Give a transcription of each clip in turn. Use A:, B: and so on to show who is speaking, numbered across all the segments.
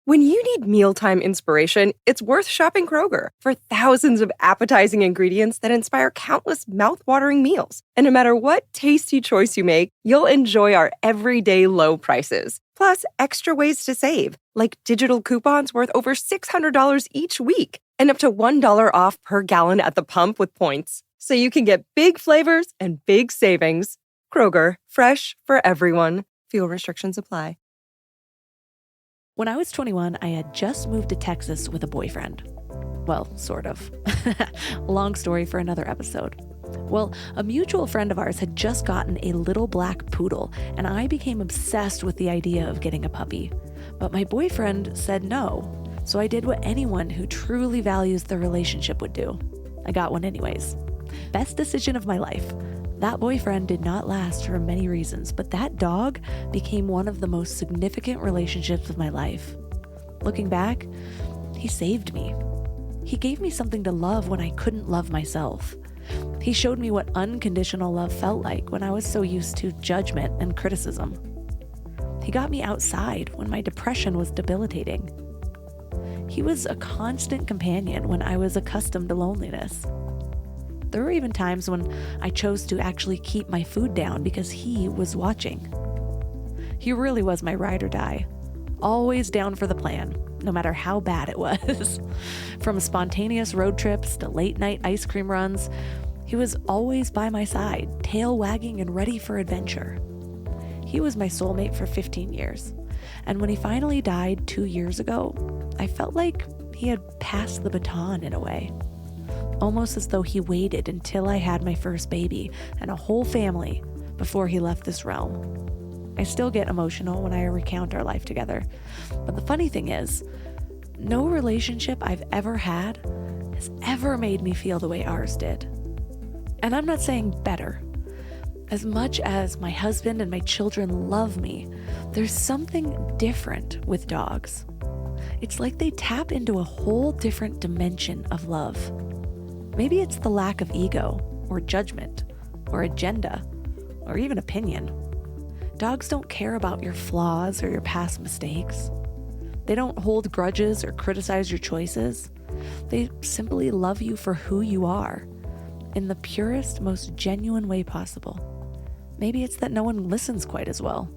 A: When you need mealtime inspiration, it's worth shopping Kroger for thousands of appetizing ingredients that inspire countless mouthwatering meals. And no matter what tasty choice you make, you'll enjoy our everyday low prices. Plus, extra ways to save, like digital coupons worth over $600 each week and up to $1 off per gallon at the pump with points. So you can get big flavors and big savings. Kroger, fresh for everyone. Fuel restrictions apply.
B: When I was 21, I had just moved to Texas with a boyfriend. Well, sort of. Long story for another episode. Well, a mutual friend of ours had just gotten a little black poodle, and I became obsessed with the idea of getting a puppy. But my boyfriend said no, so I did what anyone who truly values their relationship would do. I got one anyways. Best decision of my life. That boyfriend did not last for many reasons, but that dog became one of the most significant relationships of my life. Looking back, he saved me. He gave me something to love when I couldn't love myself. He showed me what unconditional love felt like when I was so used to judgment and criticism. He got me outside when my depression was debilitating. He was a constant companion when I was accustomed to loneliness. There were even times when I chose to actually keep my food down because he was watching. He really was my ride or die, always down for the plan, no matter how bad it was. From spontaneous road trips to late night ice cream runs, he was always by my side, tail wagging and ready for adventure. He was my soulmate for 15 years, and when he finally died 2 years ago, I felt like he had passed the baton in a way. Almost as though he waited until I had my first baby and a whole family before he left this realm. I still get emotional when I recount our life together. But the funny thing is, no relationship I've ever had has ever made me feel the way ours did. And I'm not saying better. As much as my husband and my children love me, there's something different with dogs. It's like they tap into a whole different dimension of love. Maybe it's the lack of ego, or judgment, or agenda, or even opinion. Dogs don't care about your flaws or your past mistakes. They don't hold grudges or criticize your choices. They simply love you for who you are, in the purest, most genuine way possible. Maybe it's that no one listens quite as well.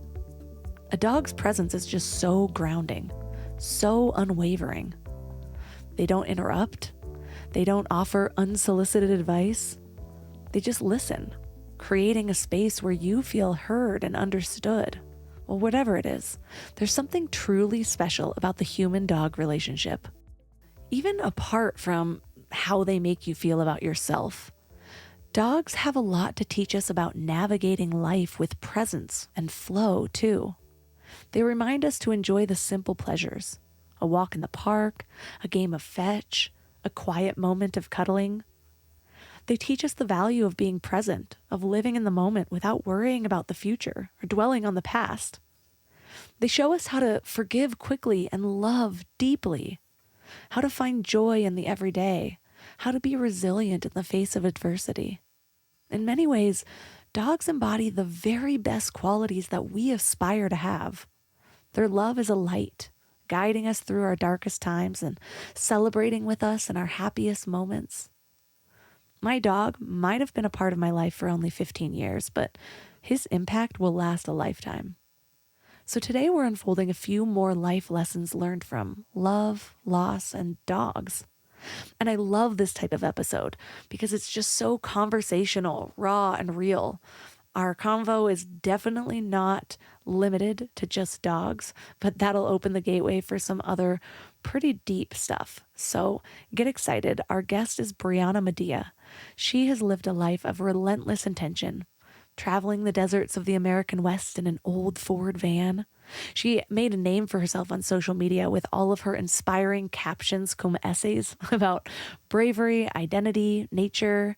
B: A dog's presence is just so grounding, so unwavering. They don't interrupt. They don't offer unsolicited advice. They just listen, creating a space where you feel heard and understood. Well, whatever it is, there's something truly special about the human-dog relationship. Even apart from how they make you feel about yourself, dogs have a lot to teach us about navigating life with presence and flow, too. They remind us to enjoy the simple pleasures, a walk in the park, a game of fetch, a quiet moment of cuddling. They teach us the value of being present, of living in the moment without worrying about the future or dwelling on the past. They show us how to forgive quickly and love deeply, how to find joy in the everyday, how to be resilient in the face of adversity. In many ways, dogs embody the very best qualities that we aspire to have. Their love is a light, guiding us through our darkest times and celebrating with us in our happiest moments. My dog might have been a part of my life for only 15 years, but his impact will last a lifetime. So today we're unfolding a few more life lessons learned from love, loss, and dogs. And I love this type of episode because it's just so conversational, raw, and real. Our convo is definitely not limited to just dogs, but that'll open the gateway for some other pretty deep stuff. So get excited. Our guest is Brianna Madia. She has lived a life of relentless intention, traveling the deserts of the American West in an old Ford van. She made a name for herself on social media with all of her inspiring captions cum essays about bravery, identity, nature,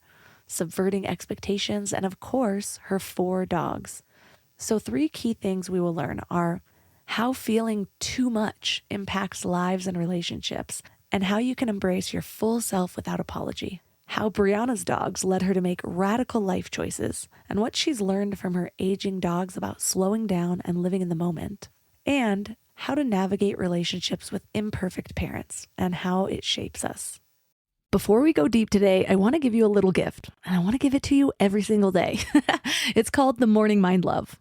B: subverting expectations, and of course, her 4 dogs. So 3 key things we will learn are how feeling too much impacts lives and relationships, and how you can embrace your full self without apology. How Brianna's dogs led her to make radical life choices, and what she's learned from her aging dogs about slowing down and living in the moment. And how to navigate relationships with imperfect parents and how it shapes us. Before we go deep today, I want to give you a little gift, and I want to give it to you every single day. It's called the Morning Mind Love.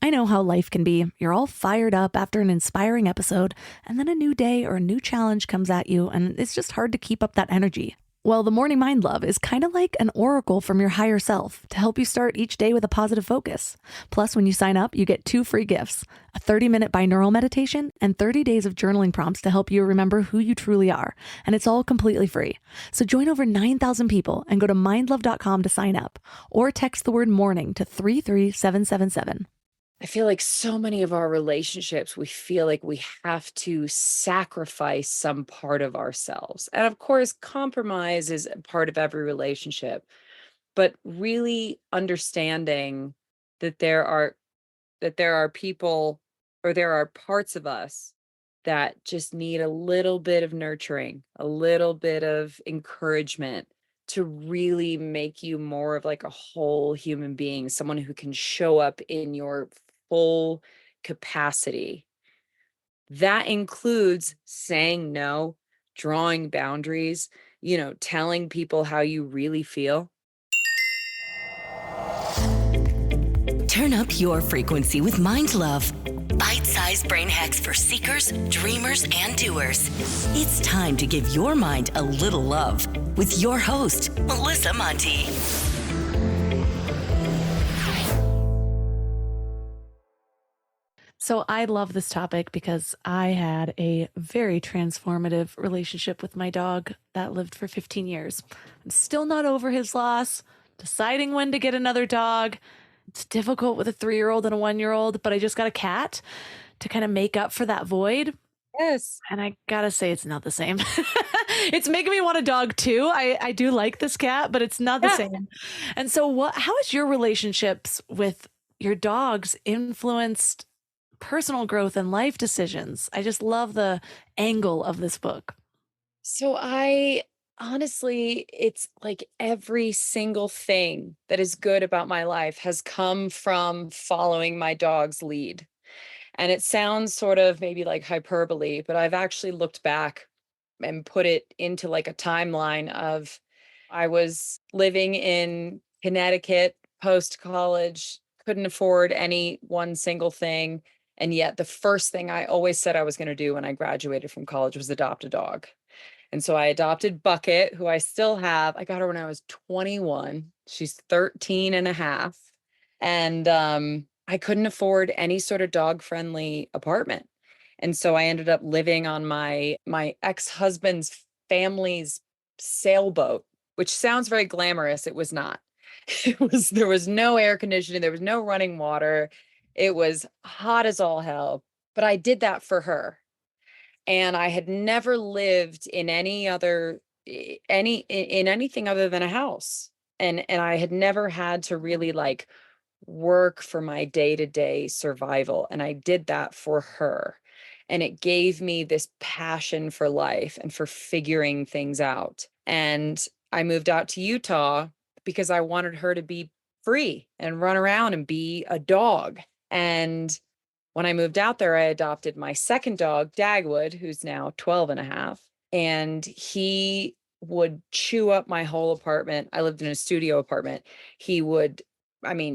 B: I know how life can be. You're all fired up after an inspiring episode, and then a new day or a new challenge comes at you, and it's just hard to keep up that energy. Well, the Morning Mind Love is kind of like an oracle from your higher self to help you start each day with a positive focus. Plus, when you sign up, you get 2 free gifts, a 30-minute binaural meditation and 30 days of journaling prompts to help you remember who you truly are. And it's all completely free. So join over 9,000 people and go to mindlove.com to sign up or text the word morning to 33777.
C: I feel like so many of our relationships, we feel like we have to sacrifice some part of ourselves. And of course, compromise is a part of every relationship, but really understanding that there are people, or there are parts of us that just need a little bit of nurturing, a little bit of encouragement to really make you more of like a whole human being, someone who can show up in your full capacity. That includes saying no, drawing boundaries, telling people how you really feel.
D: Turn up your frequency with Mind Love. Bite-sized brain hacks for seekers, dreamers, and doers. It's time to give your mind a little love with your host, Melissa Monti.
B: So I love this topic because I had a very transformative relationship with my dog that lived for 15 years. I'm still not over his loss, deciding when to get another dog. It's difficult with a 3-year-old and a 1-year-old, but I just got a cat to kind of make up for that void.
C: Yes.
B: And I gotta say, it's not the same. It's making me want a dog too. I do like this cat, but it's not the same. And so how has your relationships with your dogs influenced personal growth and life decisions? I just love the angle of this book.
C: So honestly, it's like every single thing that is good about my life has come from following my dog's lead. And it sounds sort of maybe like hyperbole, but I've actually looked back and put it into like a timeline of, I was living in Connecticut post college, couldn't afford any one single thing. And yet the first thing I always said I was going to do when I graduated from college was adopt a dog. And so I adopted Bucket, who I still have. I got her when I was 21. She's 13 and a half. And I couldn't afford any sort of dog-friendly apartment. And so I ended up living on my ex-husband's family's sailboat, which sounds very glamorous. It was not. There was no air conditioning, there was no running water. It was hot as all hell, but I did that for her. And I had never lived in anything other than a house. And I had never had to really like work for my day-to-day survival. And I did that for her. And it gave me this passion for life and for figuring things out. And I moved out to Utah because I wanted her to be free and run around and be a dog. And when I moved out there, I adopted my second dog, Dagwood, who's now 12 and a half. And he would chew up my whole apartment. I lived in a studio apartment. He would,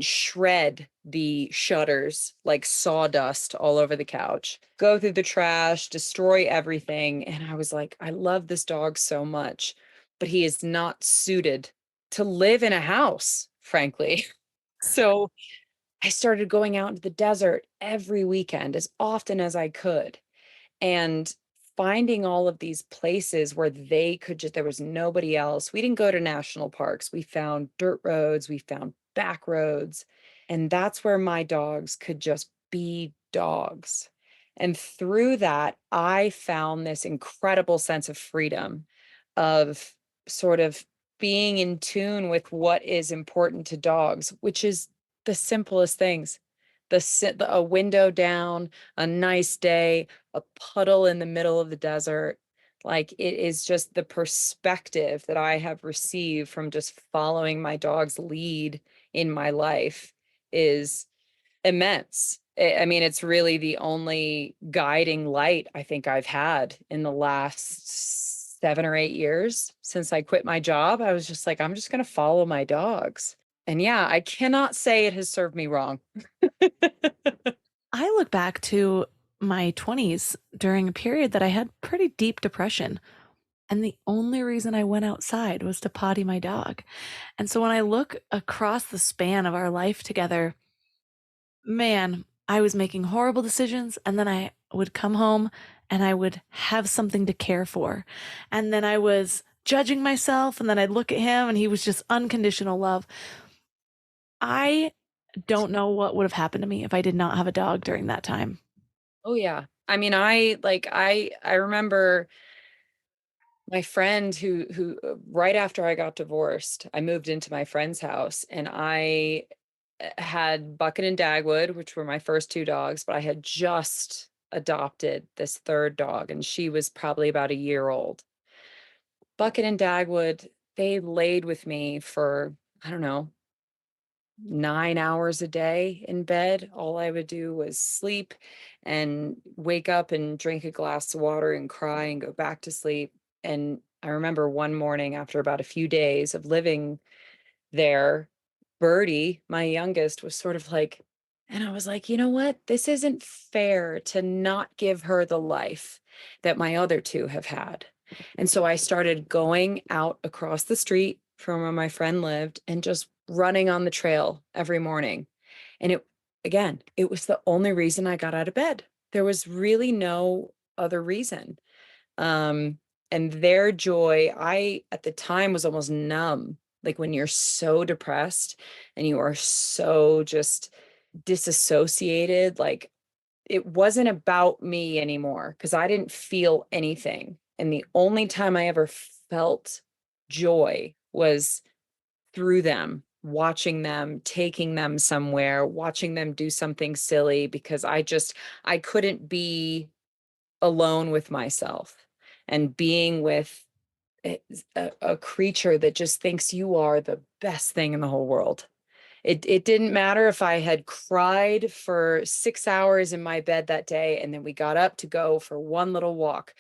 C: shred the shutters like sawdust all over the couch, go through the trash, destroy everything. And I was like, I love this dog so much, but he is not suited to live in a house, frankly. So I started going out into the desert every weekend as often as I could and finding all of these places where there was nobody else. We didn't go to national parks. We found dirt roads, we found back roads, and that's where my dogs could just be dogs. And through that, I found this incredible sense of freedom, of sort of being in tune with what is important to dogs, which is the simplest things. A window down, a nice day, a puddle in the middle of the desert. Like, it is just the perspective that I have received from just following my dog's lead in my life is immense. I mean, it's really the only guiding light I think I've had in the last 7 or 8 years since I quit my job. I was just like, I'm just going to follow my dogs. And yeah, I cannot say it has served me wrong.
B: I look back to my 20s during a period that I had pretty deep depression. And the only reason I went outside was to potty my dog. And so when I look across the span of our life together, man, I was making horrible decisions. And then I would come home and I would have something to care for. And then I was judging myself. And then I'd look at him and he was just unconditional love. I don't know what would have happened to me if I did not have a dog during that time.
C: Oh yeah. I mean, I remember my friend who right after I got divorced, I moved into my friend's house and I had Bucket and Dagwood, which were my first two dogs, but I had just adopted this third dog and she was probably about a year old. Bucket and Dagwood, they laid with me for, I don't know, 9 hours a day in bed. All I would do was sleep and wake up and drink a glass of water and cry and go back to sleep. And I remember one morning after about a few days of living there, Birdie, my youngest, was sort of like, and I was like, you know what? This isn't fair to not give her the life that my other two have had. And so I started going out across the street from where my friend lived and just running on the trail every morning. And again, it was the only reason I got out of bed. There was really no other reason. Um, and their joy, I at the time was almost numb. Like when you're so depressed and you are so just disassociated, like it wasn't about me anymore because I didn't feel anything. And the only time I ever felt joy was through them, watching them, taking them somewhere, watching them do something silly because I couldn't be alone with myself and being with a creature that just thinks you are the best thing in the whole world. It didn't matter if I had cried for 6 hours in my bed that day and then we got up to go for one little walk.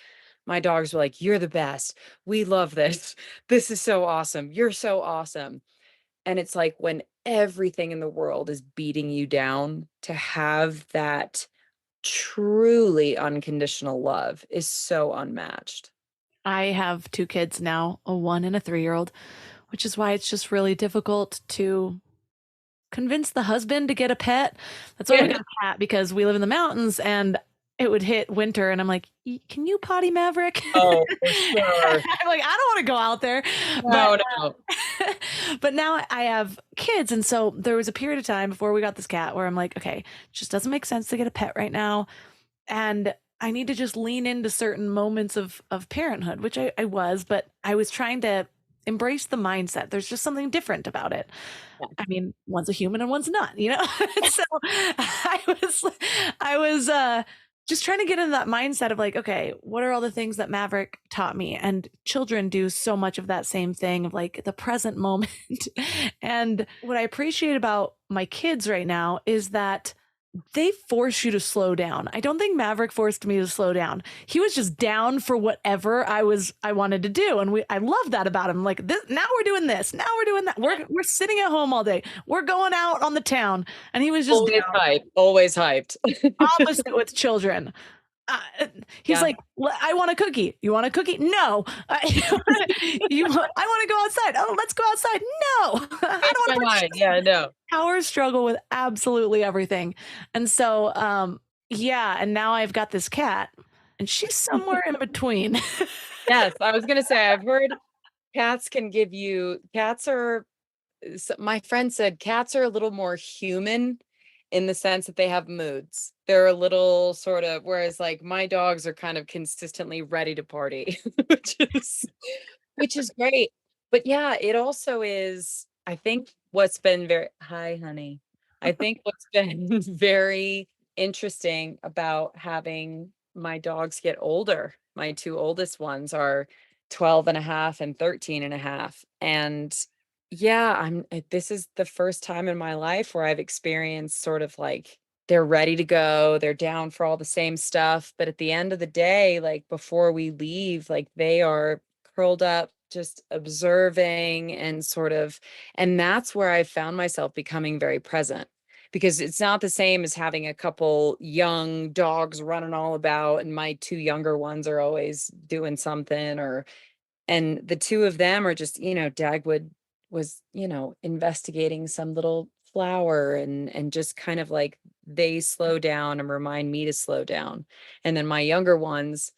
C: My dogs were like, "You're the best. We love this. This is so awesome. You're so awesome." And it's like when everything in the world is beating you down, to have that truly unconditional love is so unmatched.
B: I have two kids now, a 1 and a 3-year-old, which is why it's just really difficult to convince the husband to get a pet. That's why we got a cat, because we live in the mountains and it would hit winter and I'm like, can you potty Maverick?
C: Oh, for sure.
B: I'm like, I don't want to go out there.
C: No,
B: but,
C: no.
B: but now I have kids. And so there was a period of time before we got this cat where I'm like, okay, it just doesn't make sense to get a pet right now. And I need to just lean into certain moments of parenthood, which I was, but I was trying to embrace the mindset. There's just something different about it. I mean, one's a human and one's not, you know? So I was just trying to get into that mindset of like, okay, what are all the things that Maverick taught me? And children do so much of that same thing of like the present moment. And what I appreciate about my kids right now is that they force you to slow down. I don't think Maverick forced me to slow down. He was just down for whatever I wanted to do. And I love that about him. Like this, now we're doing this. Now we're doing that. We're sitting at home all day. We're going out on the town. And he was just
C: Always hyped. Always hyped.
B: opposite with children. He's like, I want a cookie. You want a cookie? No. I want to go outside. Oh, let's go outside. No. I don't want to.
C: Yeah, no.
B: Power struggle with absolutely everything. And so, yeah. And now I've got this cat and she's somewhere in between.
C: Yes. I was going to say, I've heard my friend said cats are a little more human in the sense that they have moods. They're a little sort of, whereas like my dogs are kind of consistently ready to party, which is great. But yeah, it also is, I think what's been hi, honey. I think what's been very interesting about having my dogs get older, my two oldest ones are 12 and a half and 13 and a half. And yeah, this is the first time in my life where I've experienced sort of like they're ready to go. They're down for all the same stuff. But at the end of the day, like before we leave, like they are curled up, just observing and sort of, and that's where I found myself becoming very present, because it's not the same as having a couple young dogs running all about and my two younger ones are always doing something, or and the two of them are just, Dagwood was, investigating some little flower, and just kind of like they slow down and remind me to slow down. And then my younger ones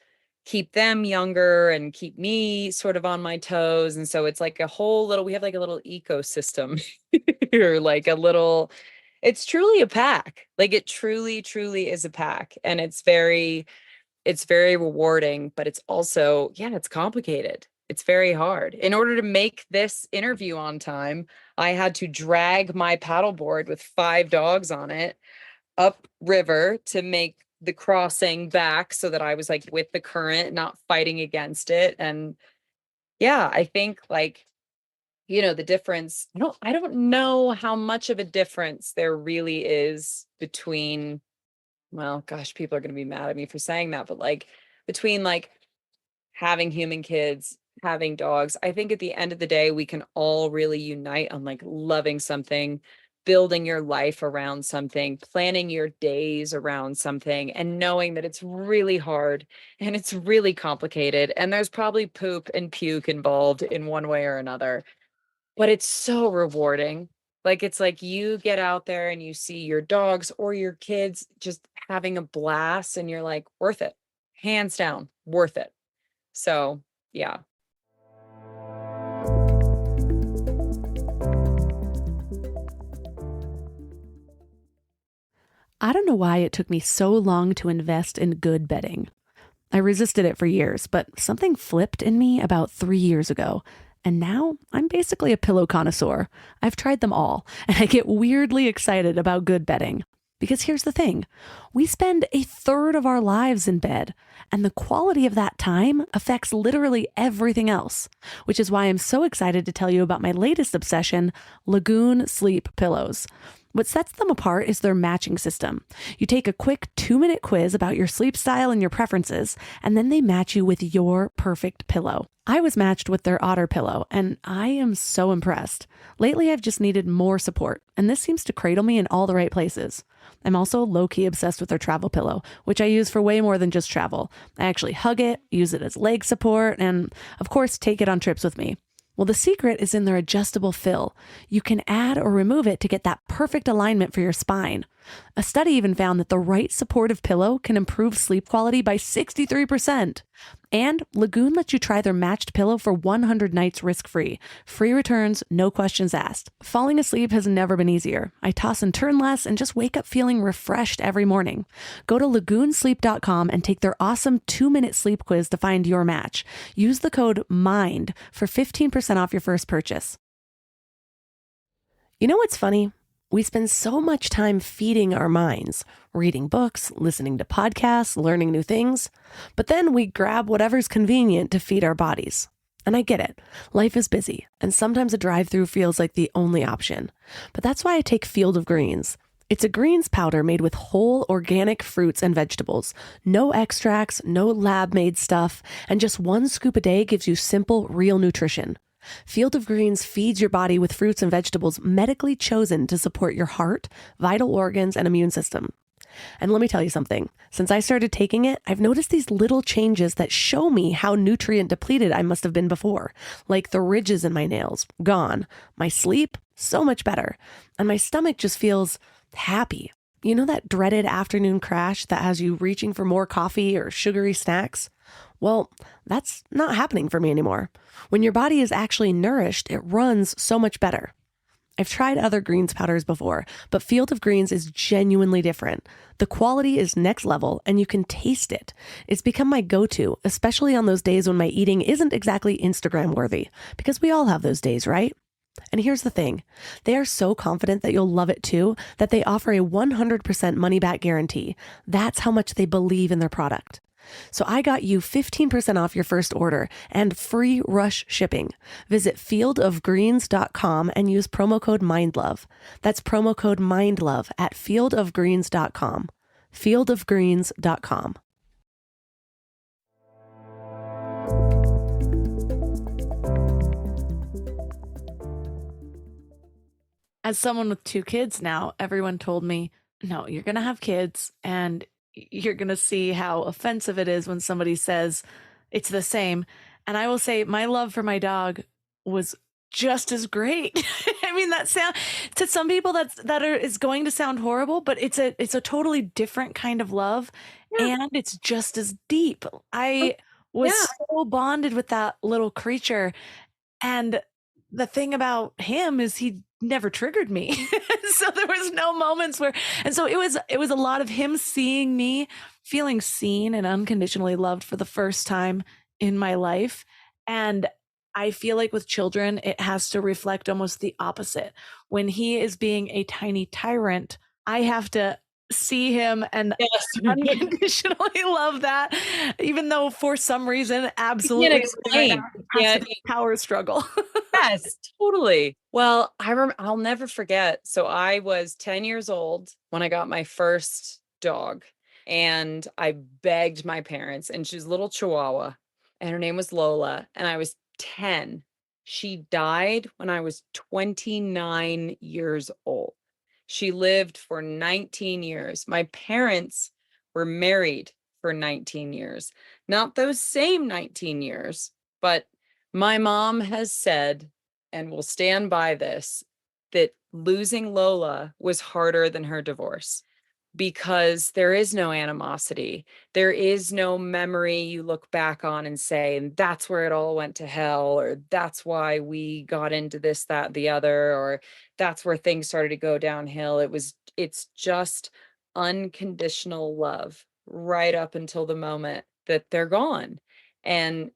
C: keep them younger and keep me sort of on my toes. And so it's like a whole little, we have like a little ecosystem here, like a little, it's truly a pack. Like it truly, truly is a pack. And it's very rewarding, but it's also, yeah, it's complicated. It's very hard. In order to make this interview on time, I had to drag my paddleboard with 5 dogs on it up river to make the crossing back so that I was like with the current, not fighting against it. And yeah, I think like, the difference, I don't know how much of a difference there really is between, well, gosh, people are going to be mad at me for saying that, but like between like having human kids, having dogs, I think at the end of the day, we can all really unite on like loving something, building your life around something, planning your days around something, and knowing that it's really hard and it's really complicated. And there's probably poop and puke involved in one way or another, but it's so rewarding. Like, it's like you get out there and you see your dogs or your kids just having a blast, and you're like, worth it. Hands down, worth it. So, yeah.
B: I don't know why it took me so long to invest in good bedding. I resisted it for years, but something flipped in me about 3 years ago. And now I'm basically a pillow connoisseur. I've tried them all, and I get weirdly excited about good bedding. Because here's the thing, we spend a third of our lives in bed, and the quality of that time affects literally everything else, which is why I'm so excited to tell you about my latest obsession, Lagoon Sleep Pillows. What sets them apart is their matching system. You take a quick 2-minute quiz about your sleep style and your preferences, and then they match you with your perfect pillow. I was matched with their Otter pillow, and I am so impressed. Lately, I've just needed more support, and this seems to cradle me in all the right places. I'm also low-key obsessed with their travel pillow, which I use for way more than just travel. I actually hug it, use it as leg support, and of course, take it on trips with me. Well, the secret is in their adjustable fill. You can add or remove it to get that perfect alignment for your spine. A study even found that the right supportive pillow can improve sleep quality by 63%. And Lagoon lets you try their matched pillow for 100 nights risk-free. Free returns, no questions asked. Falling asleep has never been easier. I toss and turn less and just wake up feeling refreshed every morning. Go to lagoonsleep.com and take their awesome 2-minute sleep quiz to find your match. Use the code MIND for 15% off your first purchase. You know what's funny? We spend so much time feeding our minds, reading books, listening to podcasts, learning new things, but then we grab whatever's convenient to feed our bodies. And I get it. Life is busy, and sometimes a drive-through feels like the only option. But that's why I take Field of Greens. It's a greens powder made with whole organic fruits and vegetables. No extracts, no lab-made stuff, and just 1 scoop a day gives you simple, real nutrition. Field of Greens feeds your body with fruits and vegetables medically chosen to support your heart, vital organs, and immune system. And let me tell you something. Since I started taking it, I've noticed these little changes that show me how nutrient depleted I must have been before. Like the ridges in my nails, gone. My sleep, so much better. And my stomach just feels happy. You know that dreaded afternoon crash that has you reaching for more coffee or sugary snacks? Well, that's not happening for me anymore. When your body is actually nourished, it runs so much better. I've tried other greens powders before, but Field of Greens is genuinely different. The quality is next level, and you can taste it. It's become my go-to, especially on those days when my eating isn't exactly Instagram worthy, because we all have those days, right? And here's the thing. They are so confident that you'll love it too, that they offer a 100% money-back guarantee. That's how much they believe in their product. So I got you 15% off your first order and free rush shipping. Visit fieldofgreens.com and use promo code MINDLOVE. That's promo code MINDLOVE at fieldofgreens.com. fieldofgreens.com. As someone with 2 kids now, everyone told me, no, you're going to have kids and you're going to see how offensive it is when somebody says it's the same. And I will say my love for my dog was just as great. I mean, that sound to some people is going to sound horrible, but it's a totally different kind of love, and it's just as deep. I was so bonded with that little creature, and the thing about him is he never triggered me. So there was no moments where, and so it was a lot of him seeing me, feeling seen and unconditionally loved for the first time in my life. And I feel like with children, it has to reflect almost the opposite. When he is being a tiny tyrant, I have to see him and unconditionally love that, even though for some reason, absolutely,
C: you can't explain.
B: Has to be a power struggle.
C: Yes, totally. Well, I'll never forget. So I was 10 years old when I got my first dog, and I begged my parents, and she's a little Chihuahua, and her name was Lola, and I was 10. She died when I was 29 years old. She lived for 19 years. My parents were married for 19 years. Not those same 19 years, but my mom has said, and will stand by this, that losing Lola was harder than her divorce, because there is no animosity. There is no memory you look back on and say, and that's where it all went to hell, or that's why we got into this, that, the other, or that's where things started to go downhill. It's just unconditional love right up until the moment that they're gone. And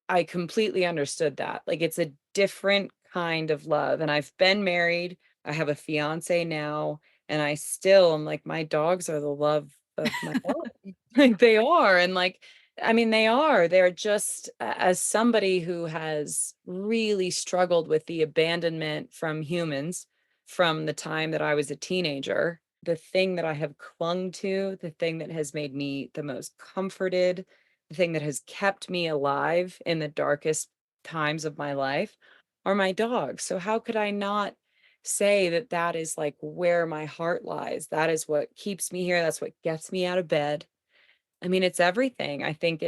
C: I completely understood that. Like, it's a different kind of love. And I've been married. I have a fiance now. And I still am like, my dogs are the love of my life. Like, they are. And like, I mean, they're just, as somebody who has really struggled with the abandonment from humans from the time that I was a teenager, the thing that I have clung to, the thing that has made me the most comforted, the thing that has kept me alive in the darkest times of my life are my dogs. So how could I not say that that is like where my heart lies? That is what keeps me here. That's what gets me out of bed. I mean, it's everything. I think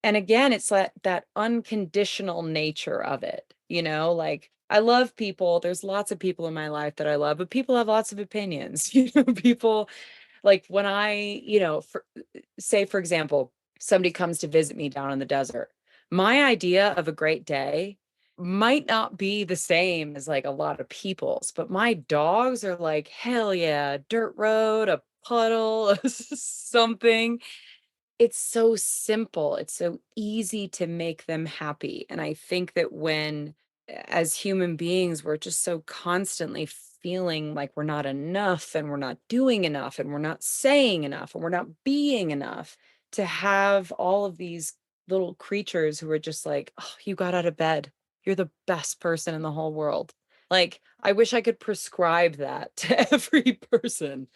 C: and again, it's that unconditional nature of it, like, I love people. There's lots of people in my life that I love, but people have lots of opinions. People, like, when say, for example, somebody comes to visit me down in the desert, my idea of a great day might not be the same as like a lot of people's, but my dogs are like, hell yeah, dirt road, a puddle, something. It's so simple. It's so easy to make them happy. And I think that as human beings, we're just so constantly feeling like we're not enough, and we're not doing enough, and we're not saying enough, and we're not being enough, to have all of these little creatures who are just like, oh, you got out of bed. You're the best person in the whole world. Like, I wish I could prescribe that to every person,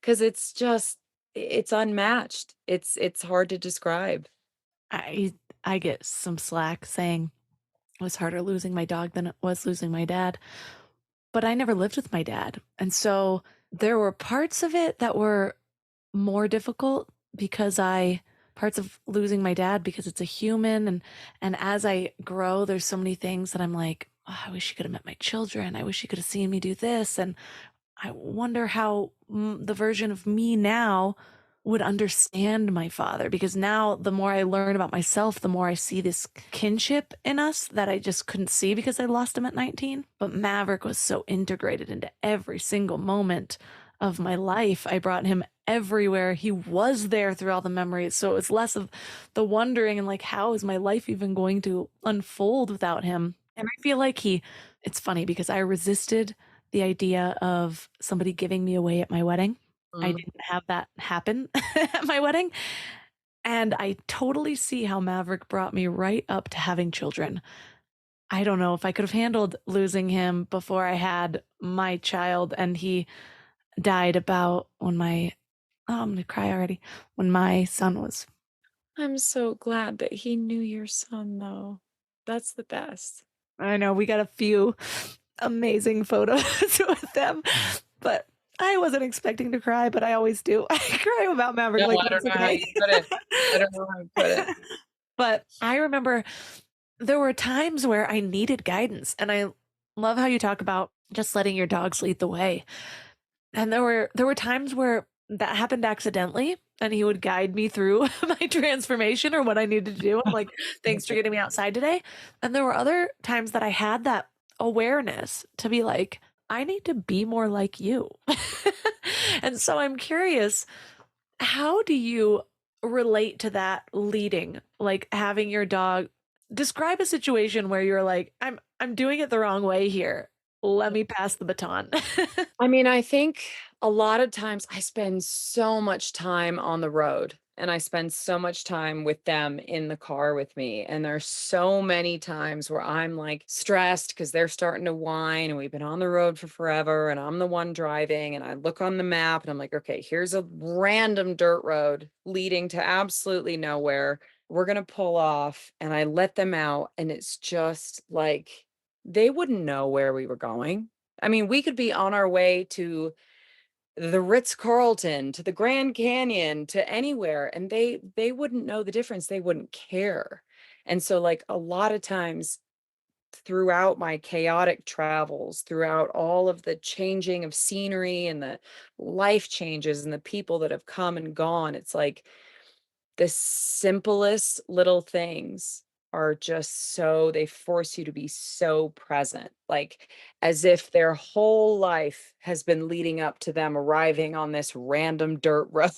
C: because it's unmatched. It's hard to describe.
B: I get some slack saying it was harder losing my dog than it was losing my dad. But I never lived with my dad. And so there were parts of it that were more difficult parts of losing my dad, because it's a human. And as I grow, there's so many things that I'm like, oh, I wish you could have met my children. I wish you could have seen me do this. And I wonder how the version of me now would understand my father, because now the more I learn about myself, the more I see this kinship in us that I just couldn't see because I lost him at 19. But Maverick was so integrated into every single moment of my life. I brought him everywhere. He was there through all the memories. So it was less of the wondering and like, how is my life even going to unfold without him? And I feel like it's funny because I resisted the idea of somebody giving me away at my wedding. I didn't have that happen at my wedding. And I totally see how Maverick brought me right up to having children. I don't know if I could have handled losing him before I had my child, and he died about when my oh, I'm gonna cry already. When my son was.
C: I'm so glad that he knew your son, though. That's the best.
B: I know we got a few amazing photos with them, but I wasn't expecting to cry, but I always do. I cry about Maverick
C: No,
B: like
C: I don't
B: once a
C: know how
B: day.
C: you put it. I don't know how you put it.
B: But I remember there were times where I needed guidance, and I love how you talk about just letting your dogs lead the way. And there were times where that happened accidentally, and he would guide me through my transformation or what I needed to do. I'm like, thanks for getting me outside today. And there were other times that I had that awareness to be like, I need to be more like you. And so I'm curious, how do you relate to that leading, like having your dog describe a situation where you're like, I'm doing it the wrong way here. Let me pass the baton.
C: I mean, I think a lot of times I spend so much time on the road and I spend so much time with them in the car with me. And there's so many times where I'm like stressed because they're starting to whine and we've been on the road for forever and I'm the one driving and I look on the map and I'm like, okay, here's a random dirt road leading to absolutely nowhere. We're going to pull off and I let them out and it's just like they wouldn't know where we were going. I mean, we could be on our way to the Ritz-Carlton, to the Grand Canyon, to anywhere, and they wouldn't know the difference. They wouldn't care. And so like a lot of times throughout my chaotic travels, throughout all of the changing of scenery and the life changes and the people that have come and gone, it's like the simplest little things are just so they force you to be so present, like as if their whole life has been leading up to them arriving on this random dirt road.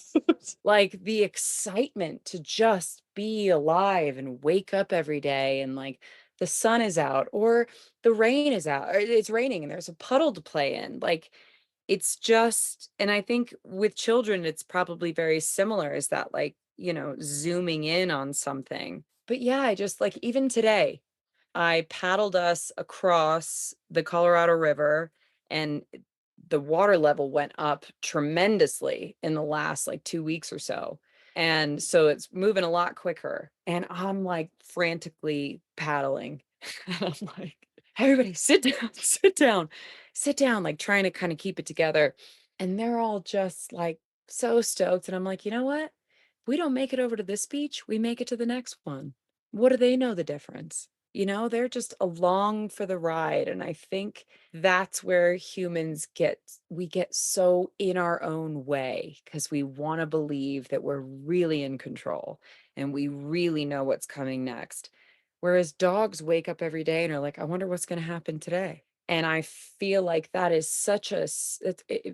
C: Like the excitement to just be alive and wake up every day and like the sun is out or the rain is out or it's raining and there's a puddle to play in. Like it's just and I think with children, it's probably very similar, is that like, zooming in on something. But yeah, I just like even today, I paddled us across the Colorado River and the water level went up tremendously in the last like 2 weeks or so. And so it's moving a lot quicker. And I'm like frantically paddling. And I'm like, everybody sit down, sit down, sit down, like trying to kind of keep it together. And they're all just like so stoked. And I'm like, you know what? We don't make it over to this beach, we make it to the next one. What do they know the difference? They're just along for the ride. And I think that's where we get so in our own way because we want to believe that we're really in control and we really know what's coming next. Whereas dogs wake up every day and are like, I wonder what's going to happen today. And I feel like that is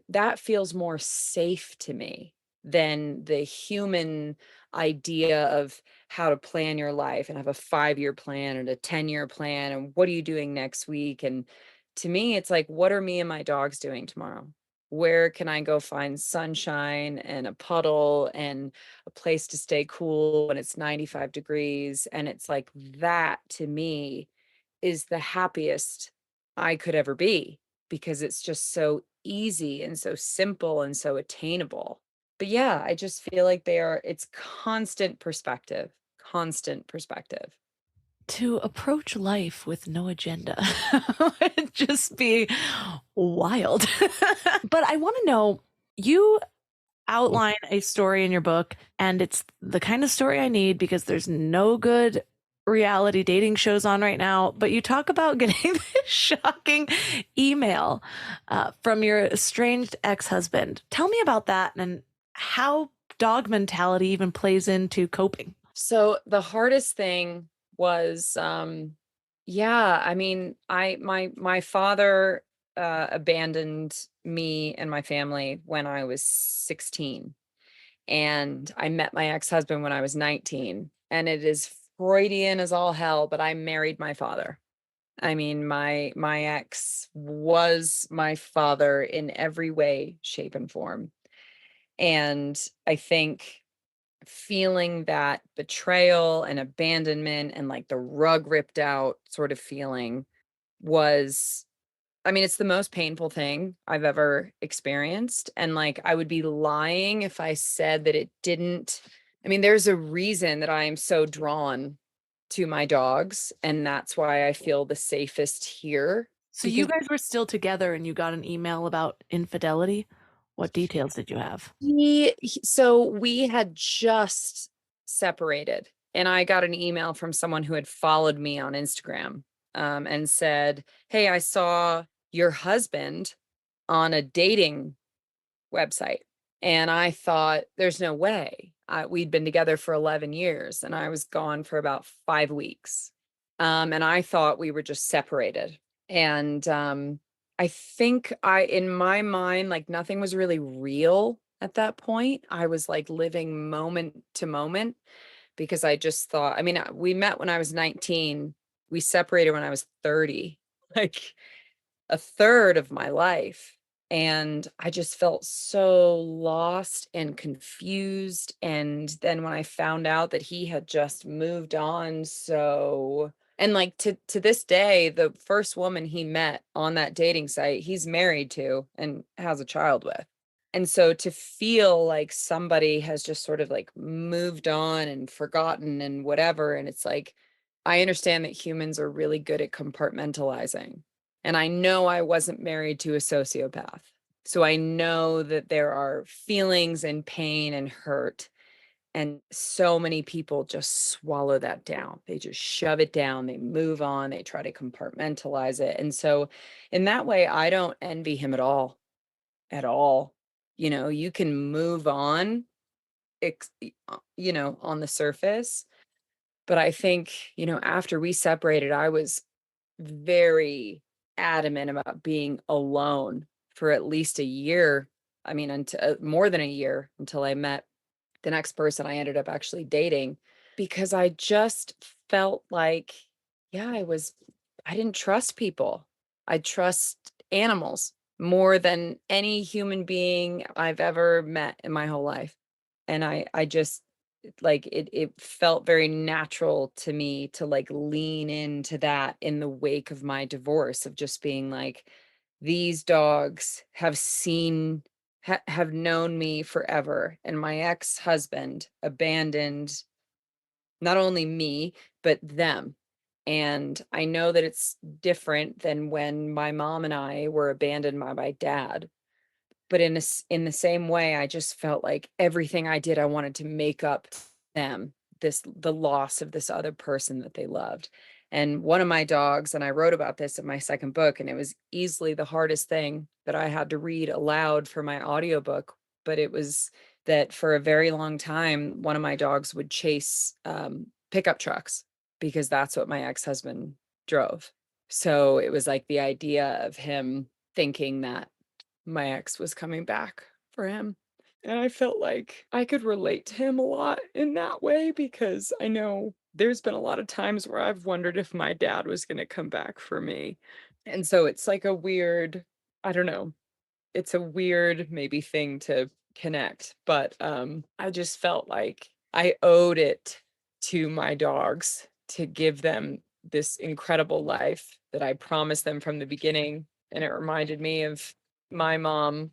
C: that feels more safe to me than the human idea of how to plan your life and have a 5-year plan and a 10-year plan and what are you doing next week. And to me it's like, what are me and my dogs doing tomorrow? Where can I go find sunshine and a puddle and a place to stay cool when it's 95 degrees? And it's like that to me is the happiest I could ever be because it's just so easy and so simple and so attainable. But yeah, I just feel like it's constant perspective, constant perspective.
B: To approach life with no agenda would just be wild. But I want to know, you outline a story in your book, and it's the kind of story I need because there's no good reality dating shows on right now. But you talk about getting this shocking email from your estranged ex-husband. Tell me about that and how dog mentality even plays into coping.
C: So the hardest thing was yeah, I mean, my father abandoned me and my family when I was 16. And I met my ex-husband when I was 19. And it is Freudian as all hell, but I married my father. I mean, my ex was my father in every way, shape, and form. And I think feeling that betrayal and abandonment and like the rug ripped out sort of feeling was, I mean, it's the most painful thing I've ever experienced. And like, I would be lying if I said that it didn't. I mean, there's a reason that I am so drawn to my dogs, and that's why I feel the safest here.
B: So you
C: Because
B: guys were still together and you got an email about infidelity? What details did you have?
C: so we had just separated, and I got an email from someone who had followed me on Instagram, and said, "Hey, I saw your husband on a dating website." And I thought, there's no way. We'd been together for 11 years and I was gone for about 5 weeks. And I thought we were just separated. And I think in my mind, like nothing was really real at that point. I was like living moment to moment because I just thought, I mean, we met when I was 19, we separated when I was 30. Like, a third of my life. And I just felt so lost and confused. And then when I found out that he had just moved on, so, and like to this day, the first woman he met on that dating site, he's married to and has a child with. And so to feel like somebody has just sort of like moved on and forgotten and whatever, and it's like, I understand that humans are really good at compartmentalizing. And I know I wasn't married to a sociopath. So I know that there are feelings and pain and hurt. And so many people just swallow that down. They just shove it down. They move on. They try to compartmentalize it. And so, in that way, I don't envy him at all. At all. You know, you can move on, on the surface. But I think, after we separated, I was very adamant about being alone for at least a year. I mean, until more than a year, until I met the next person I ended up actually dating, because I just felt like, yeah, I didn't trust people. I trust animals more than any human being I've ever met in my whole life. And I just, like, it felt very natural to me to like lean into that in the wake of my divorce, of just being like, these dogs have known me forever, and my ex-husband abandoned not only me but them. And I know that it's different than when my mom and I were abandoned by my dad, but in the same way, I just felt like everything I did, I wanted to make up them, the loss of this other person that they loved. And one of my dogs, and I wrote about this in my second book, and it was easily the hardest thing that I had to read aloud for my audiobook, but it was that for a very long time, one of my dogs would chase pickup trucks because that's what my ex-husband drove. So it was like the idea of him thinking that my ex was coming back for him. And I felt like I could relate to him a lot in that way, because I know there's been a lot of times where I've wondered if my dad was going to come back for me. And so it's like a weird, I don't know, it's a weird maybe thing to connect, but I just felt like I owed it to my dogs to give them this incredible life that I promised them from the beginning. And it reminded me of my mom.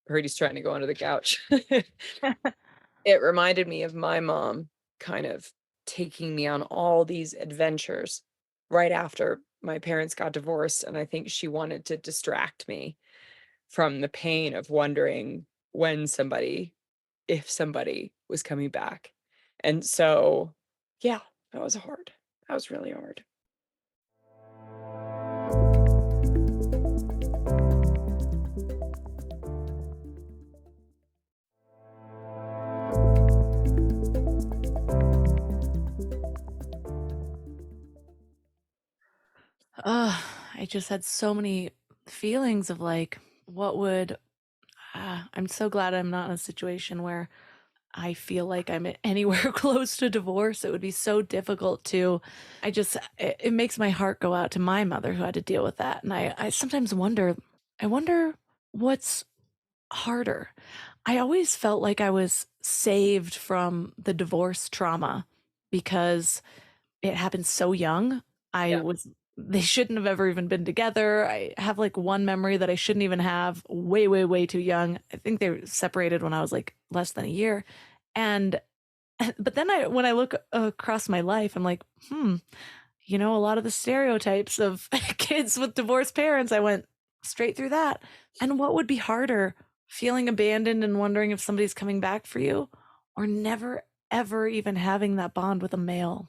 C: I heard he's trying to go under the couch. It reminded me of my mom kind of taking me on all these adventures right after my parents got divorced. And I think she wanted to distract me from the pain of wondering if somebody was coming back. And so, yeah, that was hard. That was really hard.
B: I just had so many feelings of like, what would, I'm so glad I'm not in a situation where I feel like I'm anywhere close to divorce. It would be so difficult to, it makes my heart go out to my mother who had to deal with that. And I sometimes wonder what's harder. I always felt like I was saved from the divorce trauma because it happened so young. I
C: Yeah.
B: was They shouldn't have ever even been together. I have like one memory that I shouldn't even have, way, way, way too young. I think they were separated when I was like less than a year. And but then when I look across my life, I'm like, a lot of the stereotypes of kids with divorced parents, I went straight through that. And what would be harder, feeling abandoned and wondering if somebody's coming back for you, or never, ever even having that bond with a male?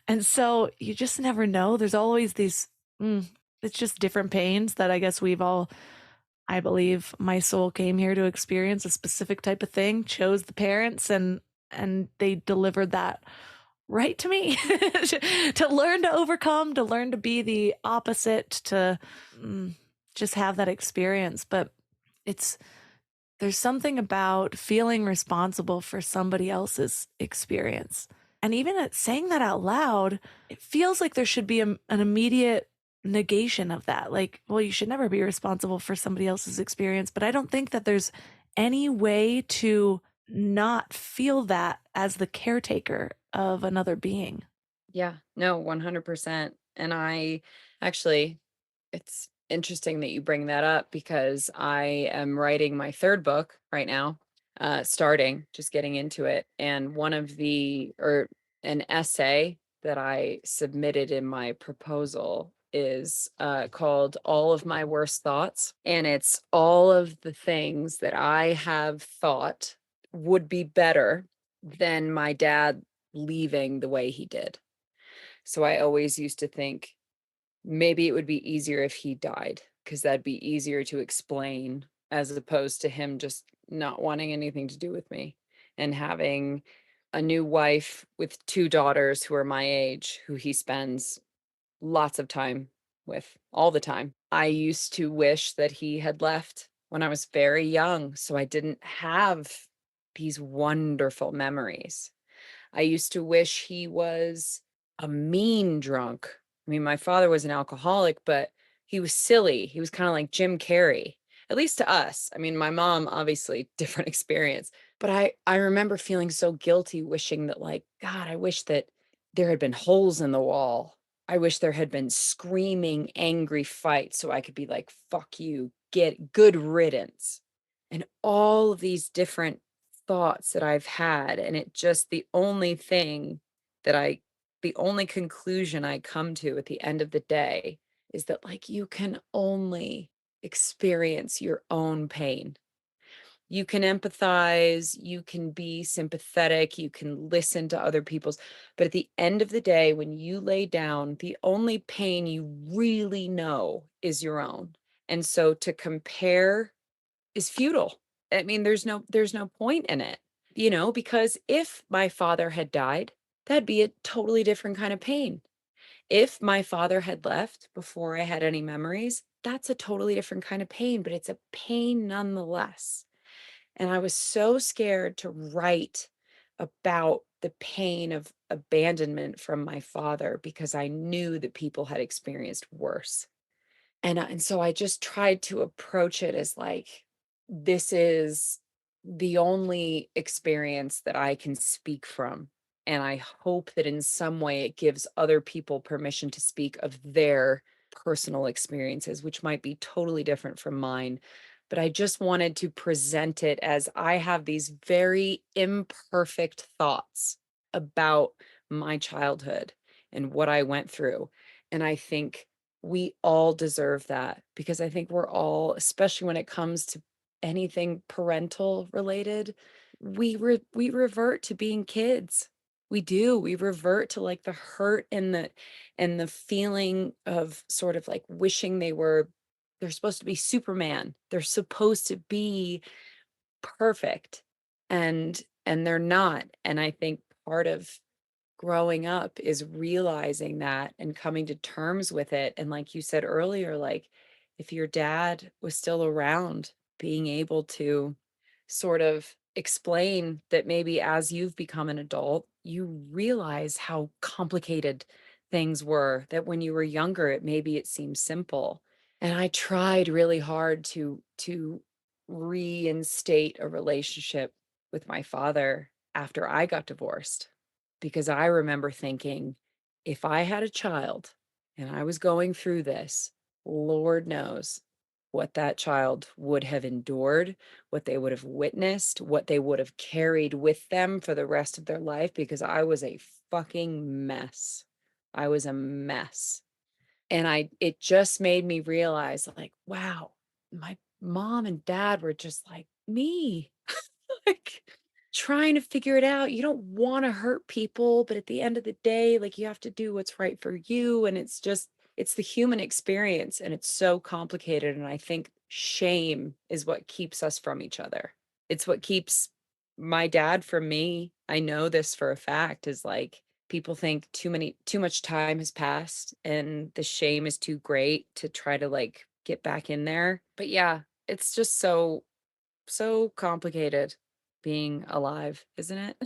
B: And so you just never know. There's always these, it's just different pains that I guess I believe my soul came here to experience a specific type of thing, chose the parents, and they delivered that right to me to learn to overcome, to learn to be the opposite, to just have that experience. But it's there's something about feeling responsible for somebody else's experience. And even at saying that out loud, it feels like there should be an immediate negation of that. Like, well, you should never be responsible for somebody else's experience. But I don't think that there's any way to not feel that as the caretaker of another being.
C: Yeah, no, 100%. And I actually, it's interesting that you bring that up because I am writing my third book right now, just getting into it. And an essay that I submitted in my proposal is called All of My Worst Thoughts. And it's all of the things that I have thought would be better than my dad leaving the way he did. So I always used to think maybe it would be easier if he died because that'd be easier to explain as opposed to him just not wanting anything to do with me and having a new wife with two daughters who are my age, who he spends lots of time with all the time. I used to wish that he had left when I was very young so I didn't have these wonderful memories. I used to wish he was a mean drunk. I mean, my father was an alcoholic, but he was silly. He was kind of like Jim Carrey, at least to us. I mean, my mom, obviously, different experience. But I remember feeling so guilty, wishing that, like, God, I wish that there had been holes in the wall. I wish there had been screaming, angry fights so I could be like, fuck you, get good riddance. And all of these different thoughts that I've had. And it just the only conclusion I come to at the end of the day is that, like, you can only experience your own pain. You can empathize, you can be sympathetic, you can listen to other people's, but at the end of the day, when you lay down, the only pain you really know is your own. And so to compare is futile. I mean, there's no point in it, because if my father had died, that'd be a totally different kind of pain. If my father had left before I had any memories, that's a totally different kind of pain, but it's a pain nonetheless. And I was so scared to write about the pain of abandonment from my father because I knew that people had experienced worse. And so I just tried to approach it as like, this is the only experience that I can speak from. And I hope that in some way it gives other people permission to speak of their personal experiences, which might be totally different from mine. But I just wanted to present it as I have these very imperfect thoughts about my childhood and what I went through. And I think we all deserve that because I think we're all, especially when it comes to anything parental related, we revert to being kids. We do. We revert to like the hurt and the feeling of sort of like wishing they're supposed to be Superman. They're supposed to be perfect and they're not. And I think part of growing up is realizing that and coming to terms with it. And like you said earlier, like if your dad was still around, being able to sort of explain that maybe as you've become an adult, you realize how complicated things were, that when you were younger, it seemed simple. And I tried really hard to reinstate a relationship with my father after I got divorced, because I remember thinking, if I had a child and I was going through this, Lord knows what that child would have endured, what they would have witnessed, what they would have carried with them for the rest of their life, because I was a fucking mess. I was a mess. And it just made me realize, like, wow, my mom and dad were just like me, like trying to figure it out. You don't want to hurt people, but at the end of the day, like, you have to do what's right for you. And it's the human experience, and it's so complicated. And I think shame is what keeps us from each other. It's what keeps my dad from me. I know this for a fact, is like, people think too much time has passed and the shame is too great to try to like get back in there. But yeah, it's just so complicated being alive, isn't it?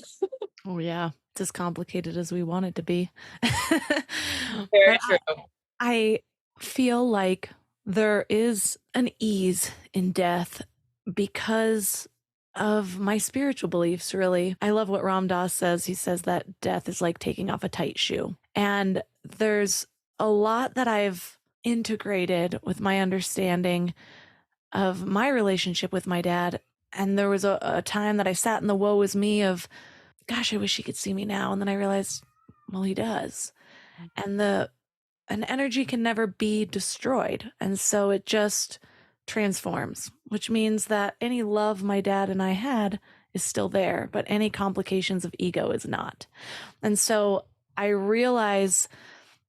B: Oh, yeah. It's as complicated as we want it to be.
C: Very
B: But
C: true.
B: I feel like there is an ease in death because of my spiritual beliefs, really. I love what Ram Dass says. He says that death is like taking off a tight shoe. And there's a lot that I've integrated with my understanding of my relationship with my dad. And there was a time that I sat in the woe is me of, gosh, I wish he could see me now. And then I realized, well, he does. And an energy can never be destroyed. And so it just transforms, which means that any love my dad and I had is still there, but any complications of ego is not. And so I realize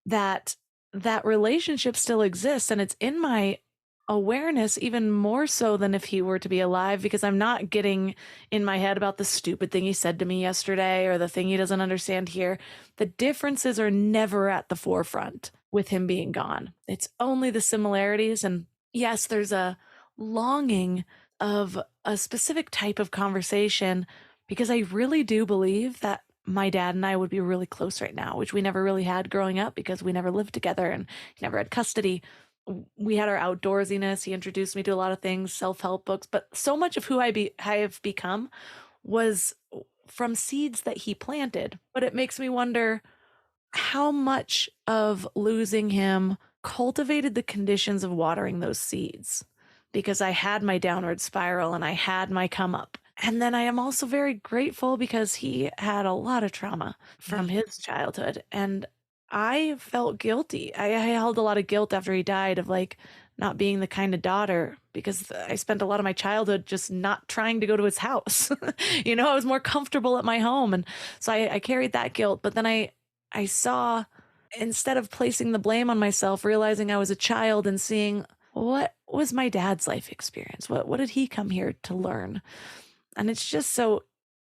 B: that that relationship still exists, and it's in my awareness even more so than if he were to be alive, because I'm not getting in my head about the stupid thing he said to me yesterday or the thing he doesn't understand here. The differences are never at the forefront with him being gone. It's only the similarities. And yes, there's a longing of a specific type of conversation, because I really do believe that my dad and I would be really close right now, which we never really had growing up because we never lived together and he never had custody. We had our outdoorsiness. He introduced me to a lot of things, self-help books, but so much of who I have become was from seeds that he planted. But it makes me wonder how much of losing him cultivated the conditions of watering those seeds, because I had my downward spiral and I had my come up. And then I am also very grateful because he had a lot of trauma from his childhood. And I felt guilty. I held a lot of guilt after he died of like not being the kind of daughter, because I spent a lot of my childhood just not trying to go to his house. I was more comfortable at my home. And so I carried that guilt. But then I saw, instead of placing the blame on myself, realizing I was a child and seeing what was my dad's life experience? What did he come here to learn? And it's just so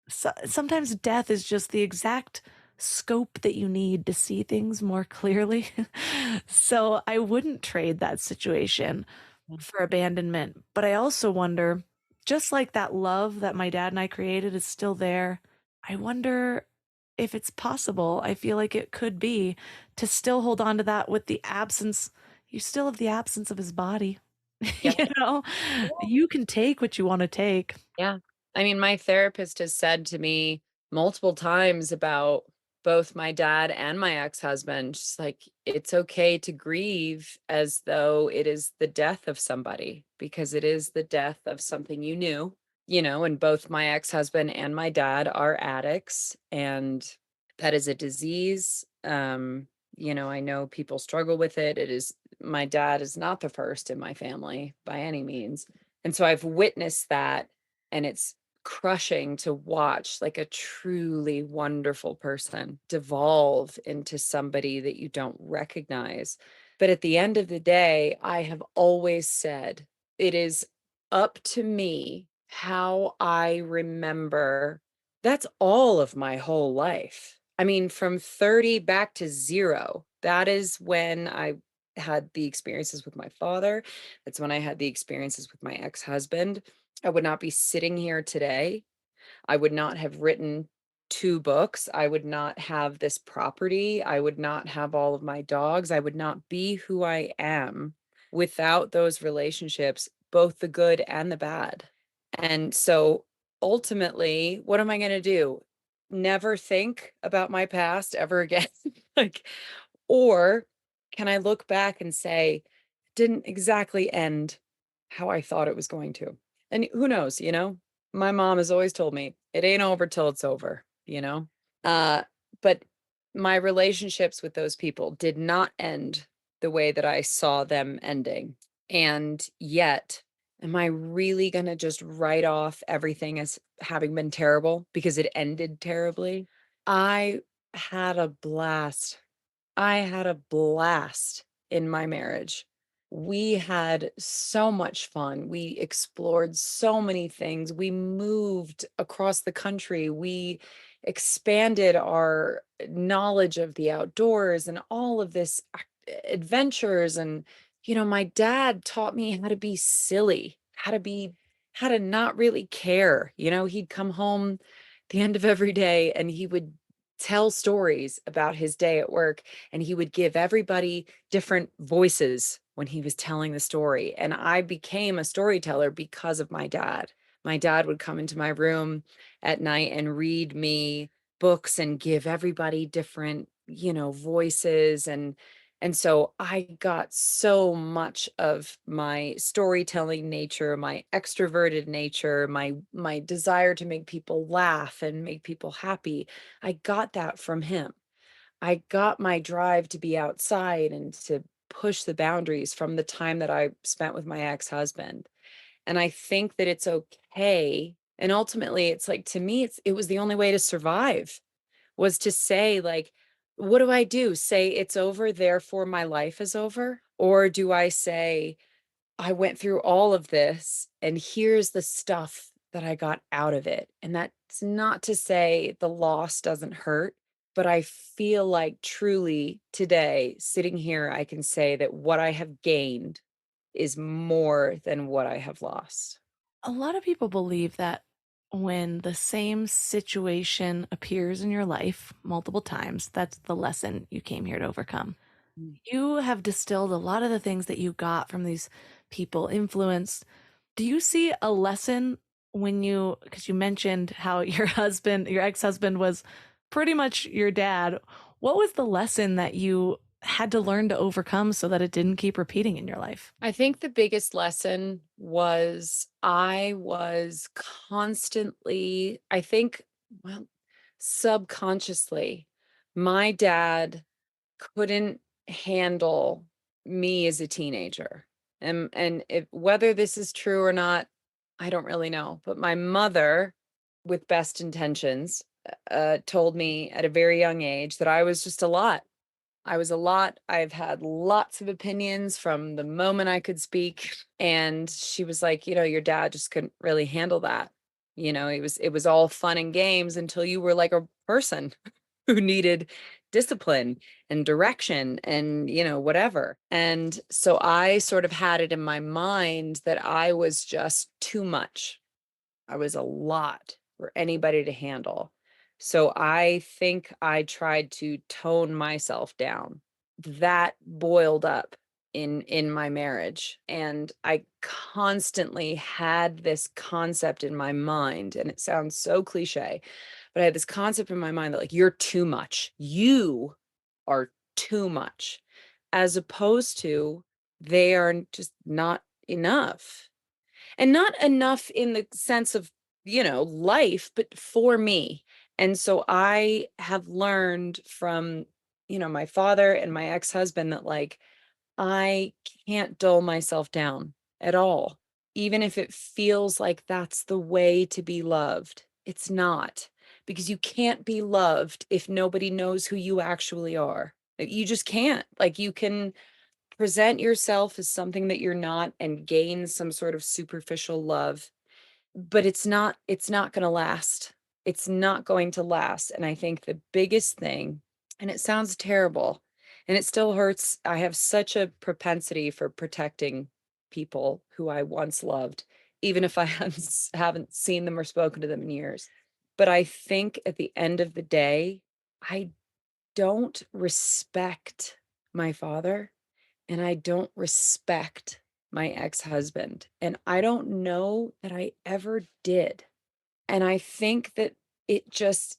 B: sometimes death is just the exact scope that you need to see things more clearly. So I wouldn't trade that situation for abandonment. But I also wonder, just like that love that my dad and I created is still there, I wonder if it's possible. I feel like it could be, to still hold on to that with the absence. You still have the absence of his body.
C: Yeah.
B: You can take what you want to take.
C: Yeah. I mean, my therapist has said to me multiple times about both my dad and my ex-husband, just like, it's okay to grieve as though it is the death of somebody, because it is the death of something you knew, and both my ex-husband and my dad are addicts, and that is a disease. I know people struggle with it. My dad is not the first in my family by any means. And so I've witnessed that, and it's crushing to watch, like, a truly wonderful person devolve into somebody that you don't recognize. But at the end of the day, I have always said it is up to me how I remember. That's all of my whole life. I mean, from 30 back to 0, that is when I had the experiences with my father. That's when I had the experiences with my ex-husband. I would not be sitting here today. I would not have written 2 books. I would not have this property. I would not have all of my dogs. I would not be who I am without those relationships, both the good and the bad. And so ultimately, what am I going to do? Never think about my past ever again? Like, or can I look back and say, didn't exactly end how I thought it was going to? And who knows, My mom has always told me it ain't over till it's over. Uh, but my relationships with those people did not end the way that I saw them ending. And yet, am I really going to just write off everything as having been terrible because it ended terribly? I had a blast. I had a blast in my marriage. We had so much fun. We explored so many things. We moved across the country. We expanded our knowledge of the outdoors and all of this adventures. And, my dad taught me how to be silly, how to not really care. He'd come home the end of every day and he would tell stories about his day at work, and he would give everybody different voices when he was telling the story. And I became a storyteller because of my dad. My dad would come into my room at night and read me books and give everybody different, voices. And so I got so much of my storytelling nature, my extroverted nature, my desire to make people laugh and make people happy. I got that from him. I got my drive to be outside and to push the boundaries from the time that I spent with my ex-husband. And I think that it's okay. And ultimately, it's like, to me, it was the only way to survive, was to say, like, what do I do? Say it's over, therefore my life is over? Or do I say, I went through all of this and here's the stuff that I got out of it? And that's not to say the loss doesn't hurt, but I feel like truly today, sitting here, I can say that what I have gained is more than what I have lost.
B: A lot of people believe that when the same situation appears in your life multiple times, that's the lesson you came here to overcome.
C: Mm.
B: You have distilled a lot of the things that you got from these people, influence. Do you see a lesson because you mentioned how your ex-husband was pretty much your dad. What was the lesson that you had to learn to overcome so that it didn't keep repeating in your life?
C: I think the biggest lesson was I was constantly, I think, well, subconsciously, my dad couldn't handle me as a teenager. And whether this is true or not, I don't really know. But my mother, with best intentions, told me at a very young age that I was just a lot. I was a lot. I've had lots of opinions from the moment I could speak. And she was like, your dad just couldn't really handle that. It was all fun and games until you were like a person who needed discipline and direction and, whatever. And so I sort of had it in my mind that I was just too much. I was a lot for anybody to handle. So I think I tried to tone myself down. That boiled up in my marriage, and I constantly had this concept in my mind, and it sounds so cliche, but I had this concept in my mind that, like, you're too much. You are too much, as opposed to they are just not enough. And not enough in the sense of, life, but for me. And so I have learned from, my father and my ex-husband that, like, I can't dull myself down at all. Even if it feels like that's the way to be loved, it's not, because you can't be loved if nobody knows who you actually are. You just can't. Like, you can present yourself as something that you're not and gain some sort of superficial love, but it's not going to last. It's not going to last. And I think the biggest thing, and it sounds terrible and it still hurts, I have such a propensity for protecting people who I once loved, even if I haven't seen them or spoken to them in years. But I think at the end of the day, I don't respect my father and I don't respect my ex-husband. And I don't know that I ever did. And I think that it just,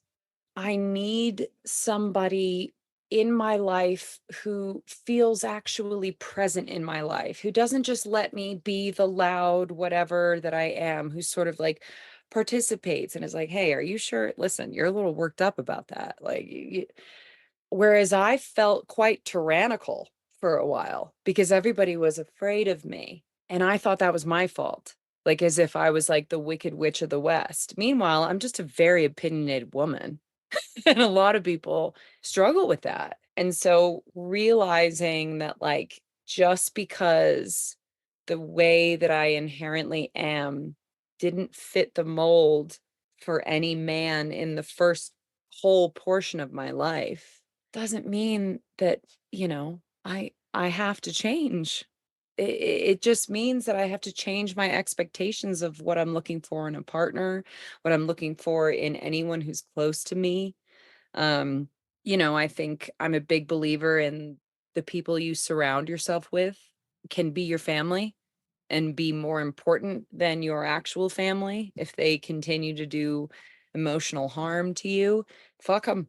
C: I need somebody in my life who feels actually present in my life, who doesn't just let me be the loud whatever that I am, who sort of like participates and is like, hey, are you sure? Listen, you're a little worked up about that. Like, whereas I felt quite tyrannical for a while because everybody was afraid of me. And I thought that was my fault, like as if I was like the wicked witch of the West. Meanwhile, I'm just a very opinionated woman. And a lot of people struggle with that. And so realizing that, like, just because the way that I inherently am didn't fit the mold for any man in the first whole portion of my life doesn't mean that, I have to change. It just means that I have to change my expectations of what I'm looking for in a partner, what I'm looking for in anyone who's close to me. um, I think I'm a big believer in the people you surround yourself with can be your family and be more important than your actual family. If they continue to do emotional harm to you, fuck them.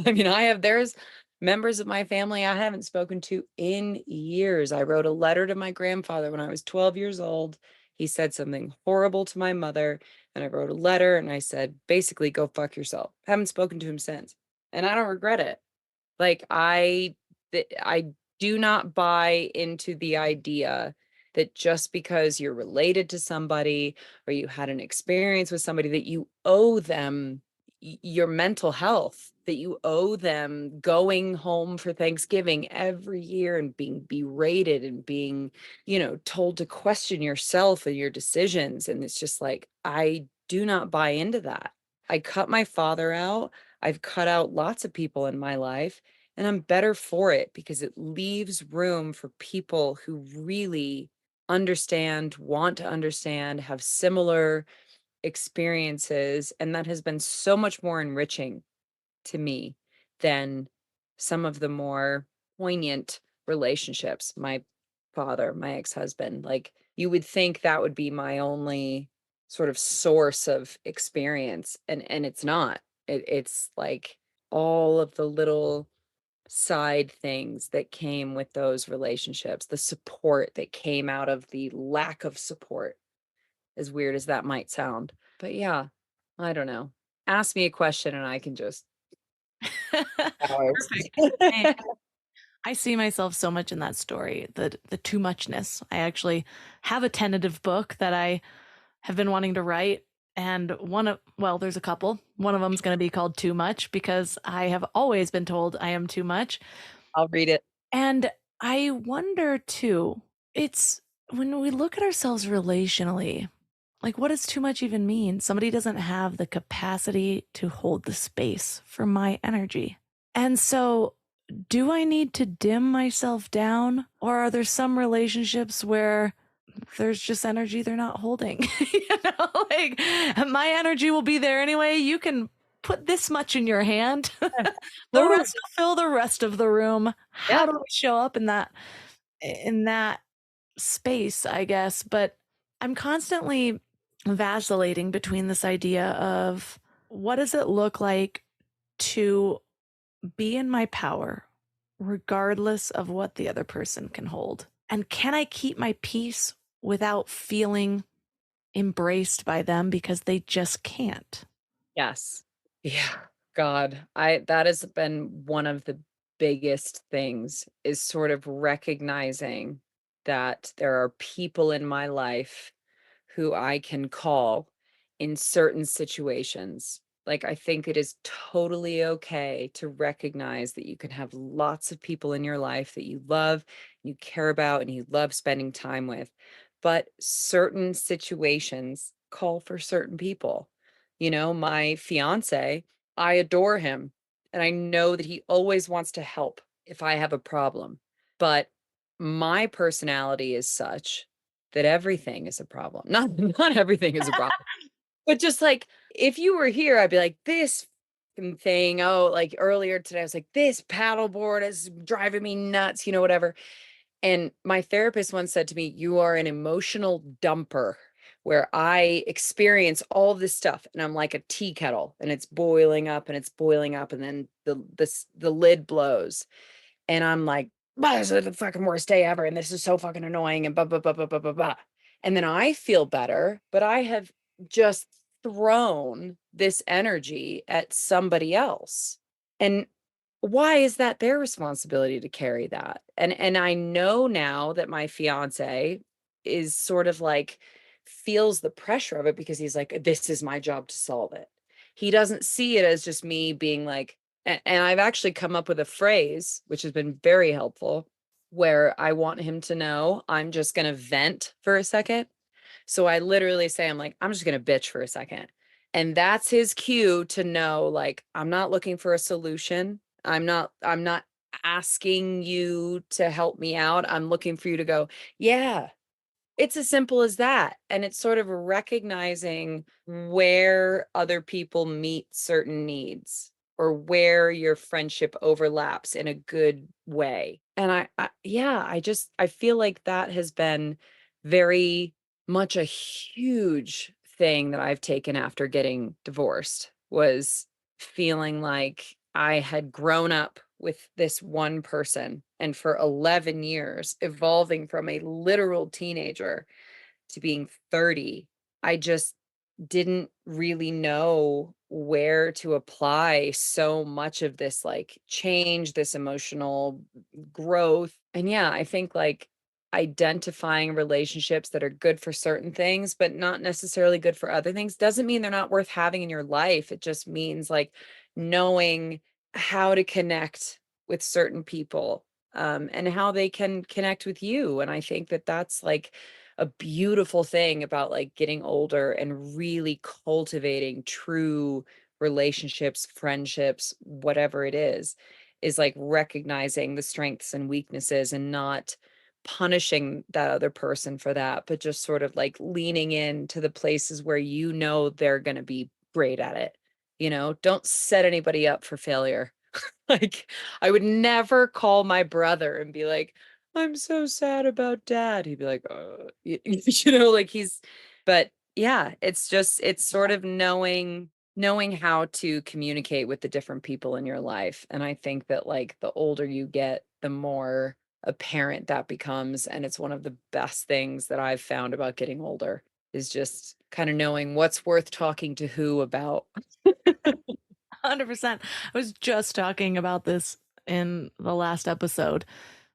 C: I mean, there's members of my family I haven't spoken to in years. I wrote a letter to my grandfather when I was 12 years old. He said something horrible to my mother, and I wrote a letter and I said, basically, go fuck yourself. Haven't spoken to him since. And I don't regret it. Like, I do not buy into the idea that just because you're related to somebody or you had an experience with somebody that you owe them your mental health, that you owe them going home for Thanksgiving every year and being berated and being, told to question yourself and your decisions. And it's just like, I do not buy into that. I cut my father out. I've cut out lots of people in my life, and I'm better for it because it leaves room for people who really understand, want to understand, have similar experiences. And that has been so much more enriching to me than some of the more poignant relationships. My father, my ex-husband, like, you would think that would be my only sort of source of experience. And it's not. It's like all of the little side things that came with those relationships, the support that came out of the lack of support, as weird as that might sound. But yeah, I don't know. Ask me a question and I can just hours.
B: Perfect. I see myself so much in that story, the too muchness. I actually have a tentative book that I have been wanting to write, and there's a couple. One of them's going to be called Too Much because I have always been told I am too much.
C: I'll read it.
B: And I wonder too, it's when we look at ourselves relationally, like, what does too much even mean? Somebody doesn't have the capacity to hold the space for my energy. And so, do I need to dim myself down? Or are there some relationships where there's just energy they're not holding? Like, my energy will be there anyway. You can put this much in your hand. The rest will fill the rest of the room. How do we show up in that space, I guess? But I'm constantly vacillating between this idea of what does it look like to be in my power regardless of what the other person can hold, and can I keep my peace without feeling embraced by them because they just can't?
C: Yes. Yeah. God, that has been one of the biggest things, is sort of recognizing that there are people in my life who I can call in certain situations. Like, I think it is totally okay to recognize that you can have lots of people in your life that you love, you care about, and you love spending time with. But certain situations call for certain people. My fiance, I adore him, and I know that he always wants to help if I have a problem. But my personality is such that everything is a problem. Not everything is a problem, but just like, if you were here, I'd be like, this fucking thing. Oh, like earlier today, I was like, this paddleboard is driving me nuts, whatever. And my therapist once said to me, you are an emotional dumper, where I experience all this stuff and I'm like a tea kettle and it's boiling up and it's boiling up and then the lid blows and I'm like, "Bah, this is the fucking worst day ever and this is so fucking annoying and blah blah blah blah blah blah blah." And then I feel better, but I have just thrown this energy at somebody else. And why is that their responsibility to carry that? And I know now that my fiance is sort of like feels the pressure of it because he's like, this is my job to solve it. He doesn't see it as just me being like, and I've actually come up with a phrase, which has been very helpful, where I want him to know I'm just going to vent for a second. So I literally say, I'm like, I'm just going to bitch for a second. And that's his cue to know, like, I'm not looking for a solution. I'm not asking you to help me out. I'm looking for you to go, yeah, it's as simple as that. And it's sort of recognizing where other people meet certain needs or where your friendship overlaps in a good way. And I feel like that has been very much a huge thing that I've taken after getting divorced was feeling like I had grown up with this one person and for 11 years evolving from a literal teenager to being 30, I just didn't really know where to apply so much of this like change, this emotional growth. And yeah, I think like identifying relationships that are good for certain things, but not necessarily good for other things doesn't mean they're not worth having in your life. It just means like knowing how to connect with certain people and how they can connect with you. And I think that that's like a beautiful thing about like getting older and really cultivating true relationships, friendships, whatever it is like recognizing the strengths and weaknesses and not punishing that other person for that, but just sort of like leaning into the places where you know they're going to be great at it. Don't set anybody up for failure. Like, I would never call my brother and be like, "I'm so sad about dad." He'd be like, like but yeah, it's sort of knowing how to communicate with the different people in your life. And I think that like the older you get, the more apparent that becomes. And it's one of the best things that I've found about getting older is just kind of knowing what's worth talking to who about.
B: 100%. I was just talking about this in the last episode.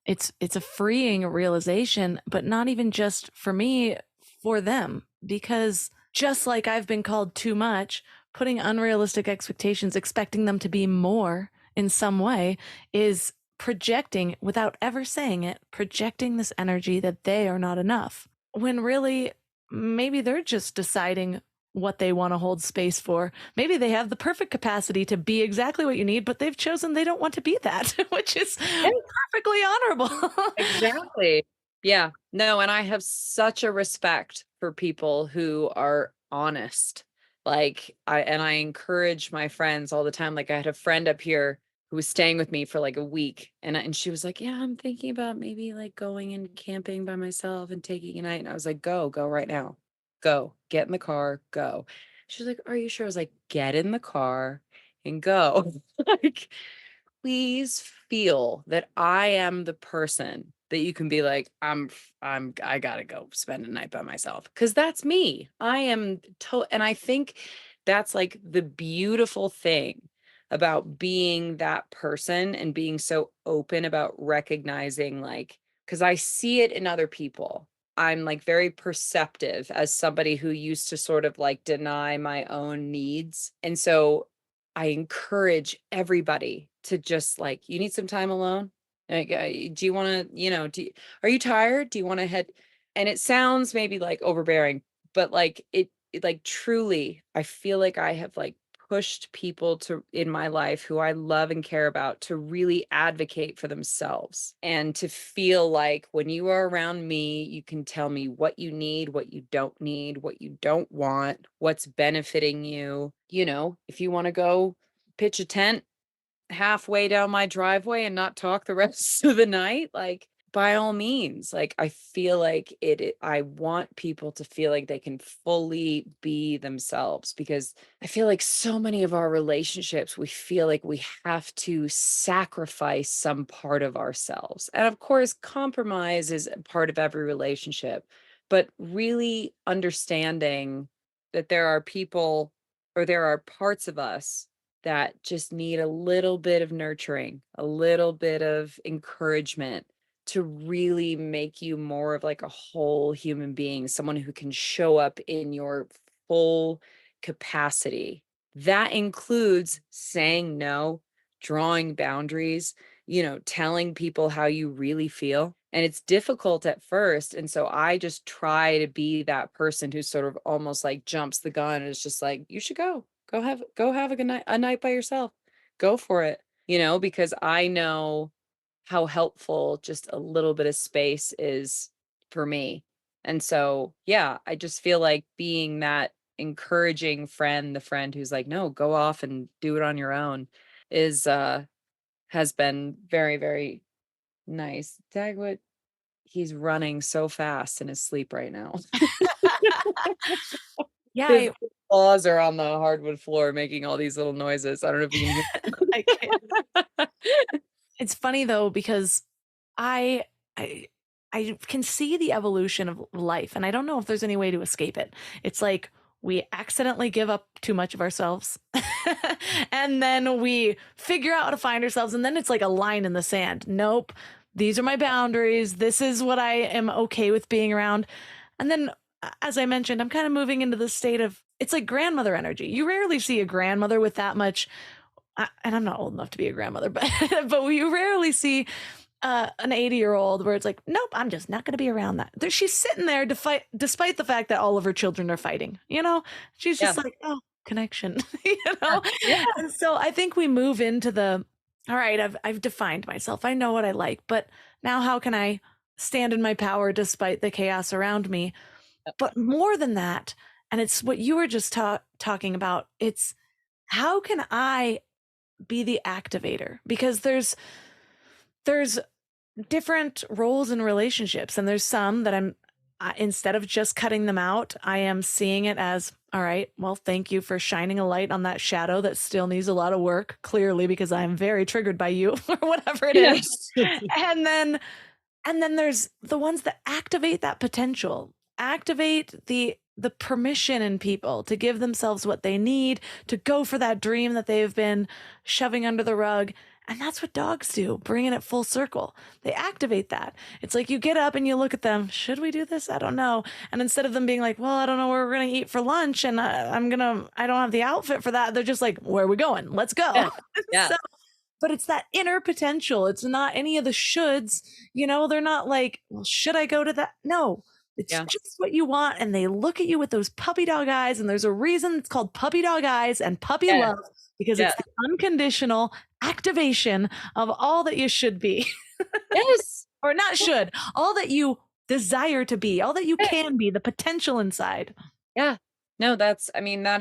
B: It's a freeing realization, but not even just for me, for them, because just like I've been called too much, putting unrealistic expectations, expecting them to be more in some way is projecting, without ever saying it, projecting this energy that they are not enough. When really, maybe they're just deciding what they want to hold space for. Maybe they have the perfect capacity to be exactly what you need, but they've chosen they don't want to be that, which is perfectly honorable.
C: Exactly. Yeah. No, and I have such a respect for people who are honest. Like I encourage my friends all the time. Like I had a friend up here who was staying with me for like a week and she was like, "Yeah, I'm thinking about maybe like going and camping by myself and taking a night." And I was like, "Go right now. Go. Get in the car, go." She's like, "Are you sure?" I was like, "Get in the car and go." Like please feel that I am the person that you can be like, I gotta go spend a night by myself. Cause that's me. I am and I think that's like the beautiful thing about being that person and being so open about recognizing like, cause I see it in other people. I'm like very perceptive as somebody who used to sort of like deny my own needs. And so I encourage everybody to just like, you need some time alone. Like, do you want to, are you tired? Do you want to head? And it sounds maybe like overbearing, but like like truly, I feel like I have like pushed people to in my life who I love and care about to really advocate for themselves and to feel like when you are around me, you can tell me what you need, what you don't need, what you don't want, what's benefiting you. If you want to go pitch a tent halfway down my driveway and not talk the rest of the night, like by all means, like, I feel like I want people to feel like they can fully be themselves, because I feel like so many of our relationships, we feel like we have to sacrifice some part of ourselves. And of course, compromise is a part of every relationship, but really understanding that there are people, or there are parts of us that just need a little bit of nurturing, a little bit of encouragement to really make you more of like a whole human being, someone who can show up in your full capacity. That includes saying no, drawing boundaries, telling people how you really feel. And it's difficult at first. And so I just try to be that person who sort of almost like jumps the gun and is just like, you should go have a good night, a night by yourself. Go for it, because I know how helpful just a little bit of space is for me. And so, yeah, I just feel like being that encouraging friend, the friend who's like, no, go off and do it on your own, is has been very, very nice. Dagwood, he's running so fast in his sleep right now.
B: Yeah,
C: His paws are on the hardwood floor making all these little noises. I don't know if you can hear.
B: I can't. It's funny though, because I I I can see the evolution of life, and I don't know if there's any way to escape it. It's like we accidentally give up too much of ourselves, and then we figure out how to find ourselves, and then it's like a line in the sand. Nope, these are my boundaries. This is what I am okay with being around. And then, as I mentioned, I'm kind of moving into the state of, it's like grandmother energy. You rarely see a grandmother with that much, and I'm not old enough to be a grandmother, but but we rarely see an 80-year-old where it's like, nope, I'm just not going to be around that. She's sitting there to fight, despite the fact that all of her children are fighting. She's just like, oh, connection.
C: Yeah.
B: And so I think we move into the, all right, I've defined myself. I know what I like, but now how can I stand in my power despite the chaos around me? But more than that, and it's what you were just talking about, it's how can I be the activator? Because there's different roles in relationships, and there's some that instead of just cutting them out, I am seeing it as, all right, well, thank you for shining a light on that shadow that still needs a lot of work, clearly, because I'm very triggered by you or whatever it is. and then there's the ones that activate that potential, activate the permission in people to give themselves what they need, to go for that dream that they've been shoving under the rug. And that's what dogs do, bringing it full circle. They activate that. It's like you get up and you look at them. Should we do this? I don't know. And instead of them being like, well, I don't know where we're going to eat for lunch, and I don't have the outfit for that. They're just like, where are we going? Let's go.
C: Yeah.
B: But it's that inner potential. It's not any of the shoulds. They're not like, well, should I go to that? No, it's just what you want. And they look at you with those puppy dog eyes. And there's a reason it's called puppy dog eyes and puppy love, because it's the unconditional activation of all that you should be.
C: Yes.
B: Or not should, all that you desire to be, all that you can be, the potential inside.
C: Yeah. No, that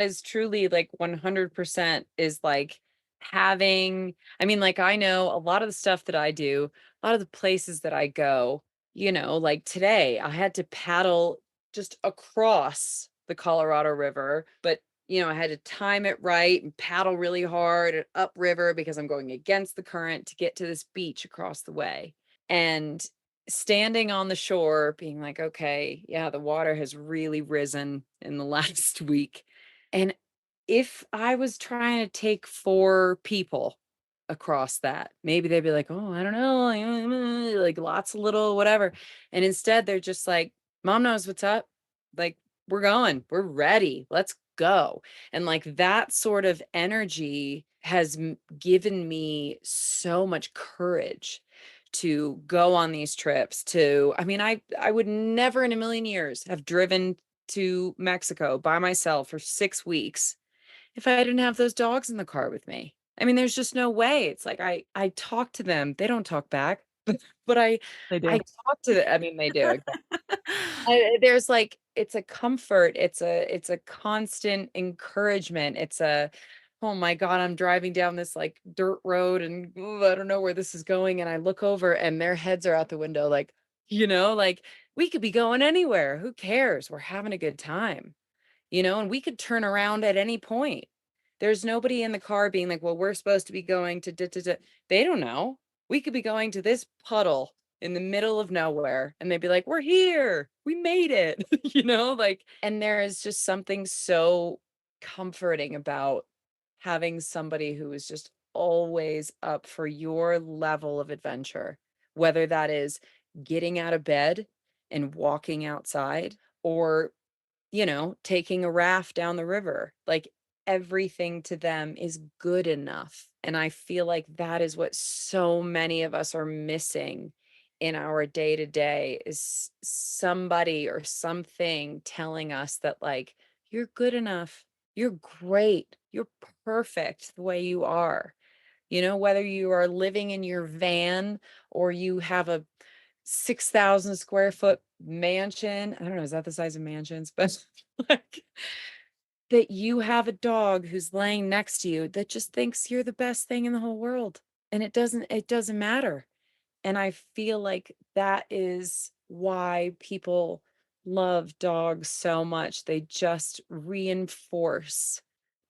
C: is truly like 100% is like having, like I know a lot of the stuff that I do, a lot of the places that I go, like today I had to paddle just across the Colorado River, but I had to time it right and paddle really hard and upriver because I'm going against the current to get to this beach across the way. And standing on the shore being like, okay, yeah, the water has really risen in the last week. And if I was trying to take 4 people across that, maybe they'd be like, oh, I don't know, like lots of little whatever. And instead they're just like, mom knows what's up. Like, we're ready. Let's go. And like that sort of energy has given me so much courage to go on these trips. I would never in a million years have driven to Mexico by myself for 6 weeks if I didn't have those dogs in the car with me. There's just no way. It's like I talk to them. They don't talk back, but I talk to them. They do. There's like, it's a comfort. It's a constant encouragement. It's a, oh my God, I'm driving down this like dirt road and ooh, I don't know where this is going. And I look over and their heads are out the window, like, like we could be going anywhere. Who cares? We're having a good time, and we could turn around at any point. There's nobody in the car being like, well, we're supposed to be going to da, da, da. They don't know. We could be going to this puddle in the middle of nowhere and they'd be like, we're here. We made it. Like, and there is just something so comforting about having somebody who is just always up for your level of adventure, whether that is getting out of bed and walking outside or taking a raft down the river. Like everything to them is good enough. And I feel like that is what so many of us are missing in our day to day is somebody or something telling us that, like, you're good enough. You're great. You're perfect the way you are. Whether you are living in your van or you have a 6,000 square foot mansion. I don't know, is that the size of mansions? But like that you have a dog who's laying next to you that just thinks you're the best thing in the whole world. And it doesn't matter. And I feel like that is why people love dogs so much. They just reinforce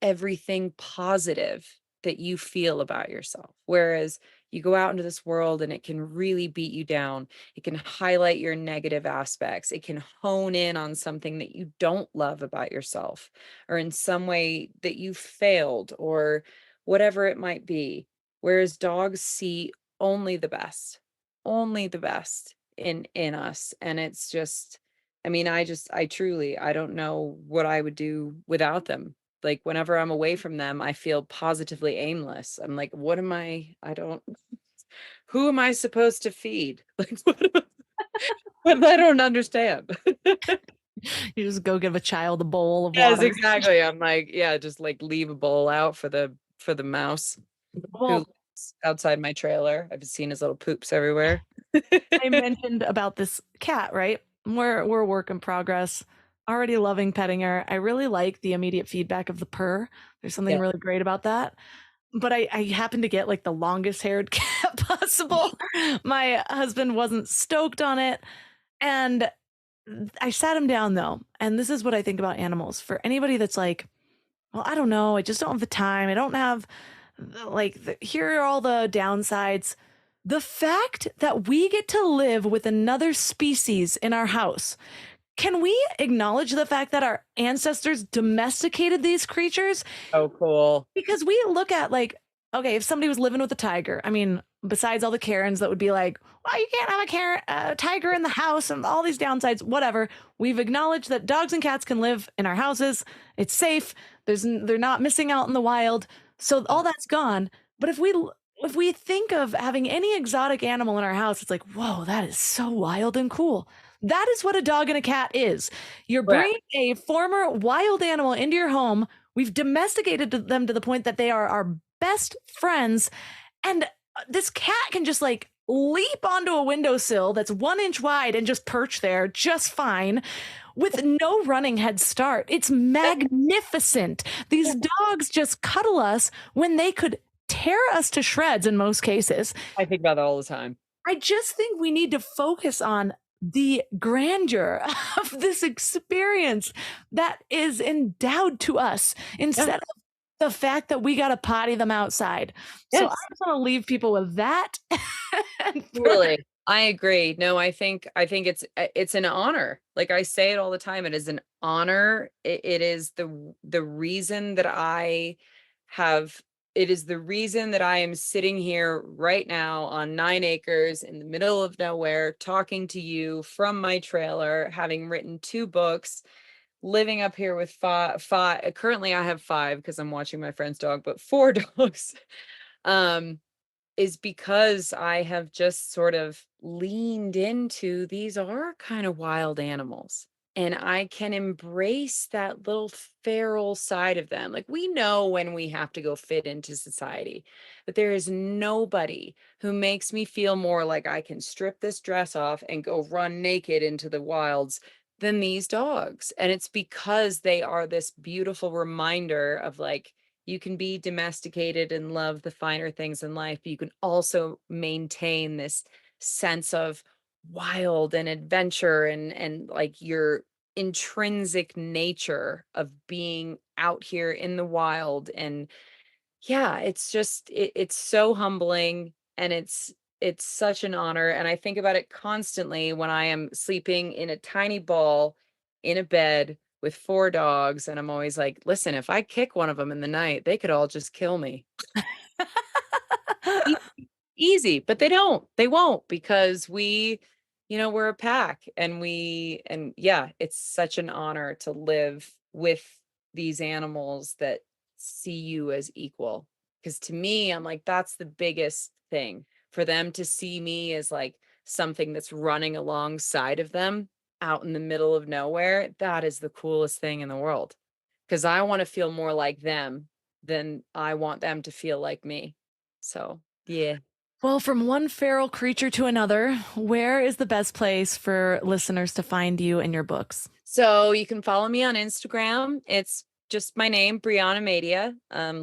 C: everything positive that you feel about yourself. Whereas you go out into this world and it can really beat you down. It can highlight your negative aspects. It can hone in on something that you don't love about yourself or in some way that you failed or whatever it might be. Whereas dogs see only the best in us. And it's just, I mean, I don't know what I would do without them. Like whenever I'm away from them, I feel positively aimless. I'm like, what am I don't who am I supposed to feed? Like what I don't understand.
B: You just go give a child a bowl of
C: Yes,
B: water.
C: exactly. I'm like, yeah, just like leave a bowl out for the mouse who
B: Well,
C: lives outside my trailer. I've seen his little poops everywhere.
B: I mentioned about this cat, right? We're a work in progress. Already loving petting her. I really like the immediate feedback of the purr. There's something
C: Yeah.
B: really great about that. But I happen to get like the longest haired cat possible. My husband wasn't stoked on it. And I sat him down though. And this is what I think about animals. For anybody that's like, well, I don't know. I just don't have the time. I don't have here are all the downsides. The fact that we get to live with another species in our house. Can we acknowledge the fact that our ancestors domesticated these creatures?
C: Oh, cool.
B: Because we look at like, okay, if somebody was living with a tiger, I mean, besides all the Karens that would be like, well, you can't have a tiger in the house and all these downsides, whatever. We've acknowledged that dogs and cats can live in our houses. It's safe. They're not missing out in the wild. So all that's gone. But if we think of having any exotic animal in our house, it's like, whoa, that is so wild and cool. That is what a dog and a cat is. You're bringing a former wild animal into your home. We've domesticated them to the point that they are our best friends. And this cat can just like leap onto a windowsill that's 1 inch wide and just perch there just fine with no running head start. It's magnificent. These dogs just cuddle us when they could tear us to shreds in most cases.
C: I think about that all the time.
B: I just think we need to focus on the grandeur of this experience that is endowed to us instead of the fact that we got to potty them outside.
C: Yes.
B: So I just want to leave people with that.
C: Totally. I agree. No, I think it's an honor. Like I say it all the time. It is an honor. It is the reason that it is the reason that I am sitting here right now on 9 acres in the middle of nowhere, talking to you from my trailer, having written 2 books, living up here with five. Currently I have 5 because I'm watching my friend's dog, but 4 dogs. Is because I have just sort of leaned into these are kind of wild animals. And I can embrace that little feral side of them. Like we know when we have to go fit into society, but there is nobody who makes me feel more like I can strip this dress off and go run naked into the wilds than these dogs. And it's because they are this beautiful reminder of like, You can be domesticated and love the finer things in life, but you can also maintain this sense of wild and adventure and like your intrinsic nature of being out here in the wild. And yeah, it's just it's so humbling, and it's such an honor, and I think about it constantly when I am sleeping in a tiny ball in a bed with 4 dogs, and I'm always like, "Listen, if I kick one of them in the night, they could all just kill me." E Easy, but they don't. They won't, because we're a pack, and yeah, it's such an honor to live with these animals that see you as equal. Because to me, I'm like, that's the biggest thing, for them to see me as like something that's running alongside of them out in the middle of nowhere. That is the coolest thing in the world. Because I want to feel more like them than I want them to feel like me. So, yeah.
B: Well, from one feral creature to another, where is the best place for listeners to find you and your books?
C: So you can follow me on Instagram. It's just my name, Brianna Madia.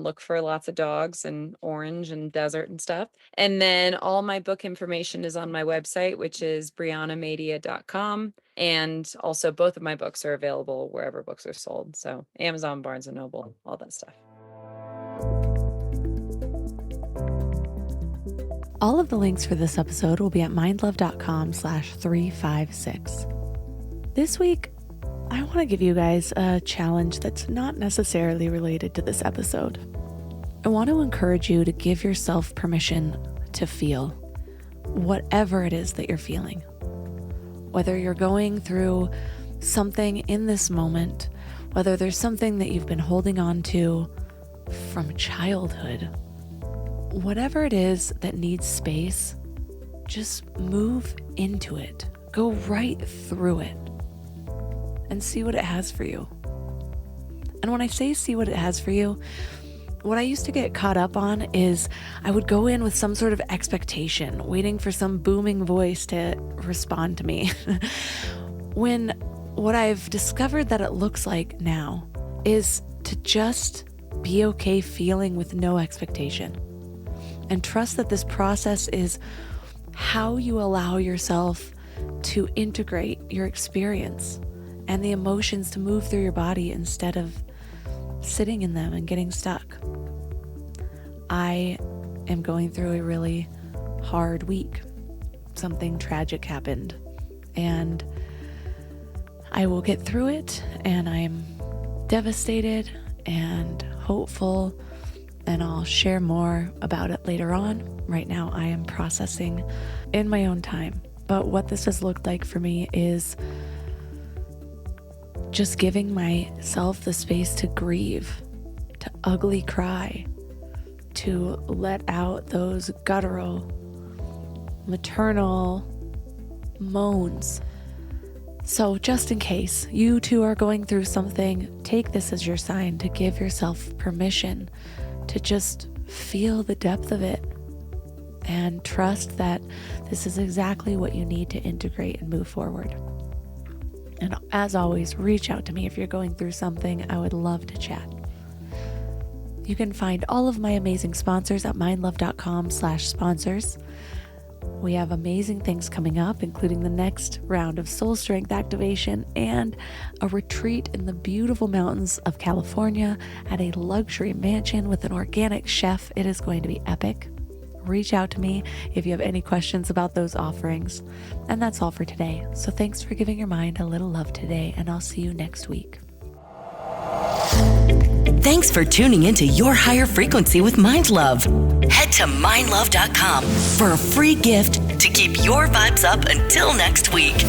C: Look for lots of dogs and orange and desert and stuff. And then all my book information is on my website, which is briannamadia.com. And also both of my books are available wherever books are sold. So Amazon, Barnes and Noble, all that stuff.
B: All of the links for this episode will be at mindlove.com/356. This week, I want to give you guys a challenge that's not necessarily related to this episode. I want to encourage you to give yourself permission to feel whatever it is that you're feeling. Whether you're going through something in this moment, whether there's something that you've been holding on to from childhood, whatever it is that needs space, just move into it. Go right through it and see what it has for you. And when I say see what it has for you, what I used to get caught up on is I would go in with some sort of expectation, waiting for some booming voice to respond to me. When what I've discovered that it looks like now is to just be okay feeling with no expectation. And trust that this process is how you allow yourself to integrate your experience and the emotions to move through your body instead of sitting in them and getting stuck. I am going through a really hard week. Something tragic happened, and I will get through it, and I'm devastated and hopeful, and I'll share more about it later on. Right now, I am processing in my own time. But what this has looked like for me is just giving myself the space to grieve, to ugly cry, to let out those guttural, maternal moans. So just in case you too are going through something, take this as your sign to give yourself permission to just feel the depth of it and trust that this is exactly what you need to integrate and move forward. And as always, reach out to me if you're going through something. I would love to chat. You can find all of my amazing sponsors at mindlove.com/sponsors. We have amazing things coming up, including the next round of soul strength activation and a retreat in the beautiful mountains of California at a luxury mansion with an organic chef. It is going to be epic. Reach out to me if you have any questions about those offerings. And that's all for today. So thanks for giving your mind a little love today, and I'll see you next week.
D: Thanks for tuning into Your Higher Frequency with Mind Love. Head to mindlove.com for a free gift to keep your vibes up until next week.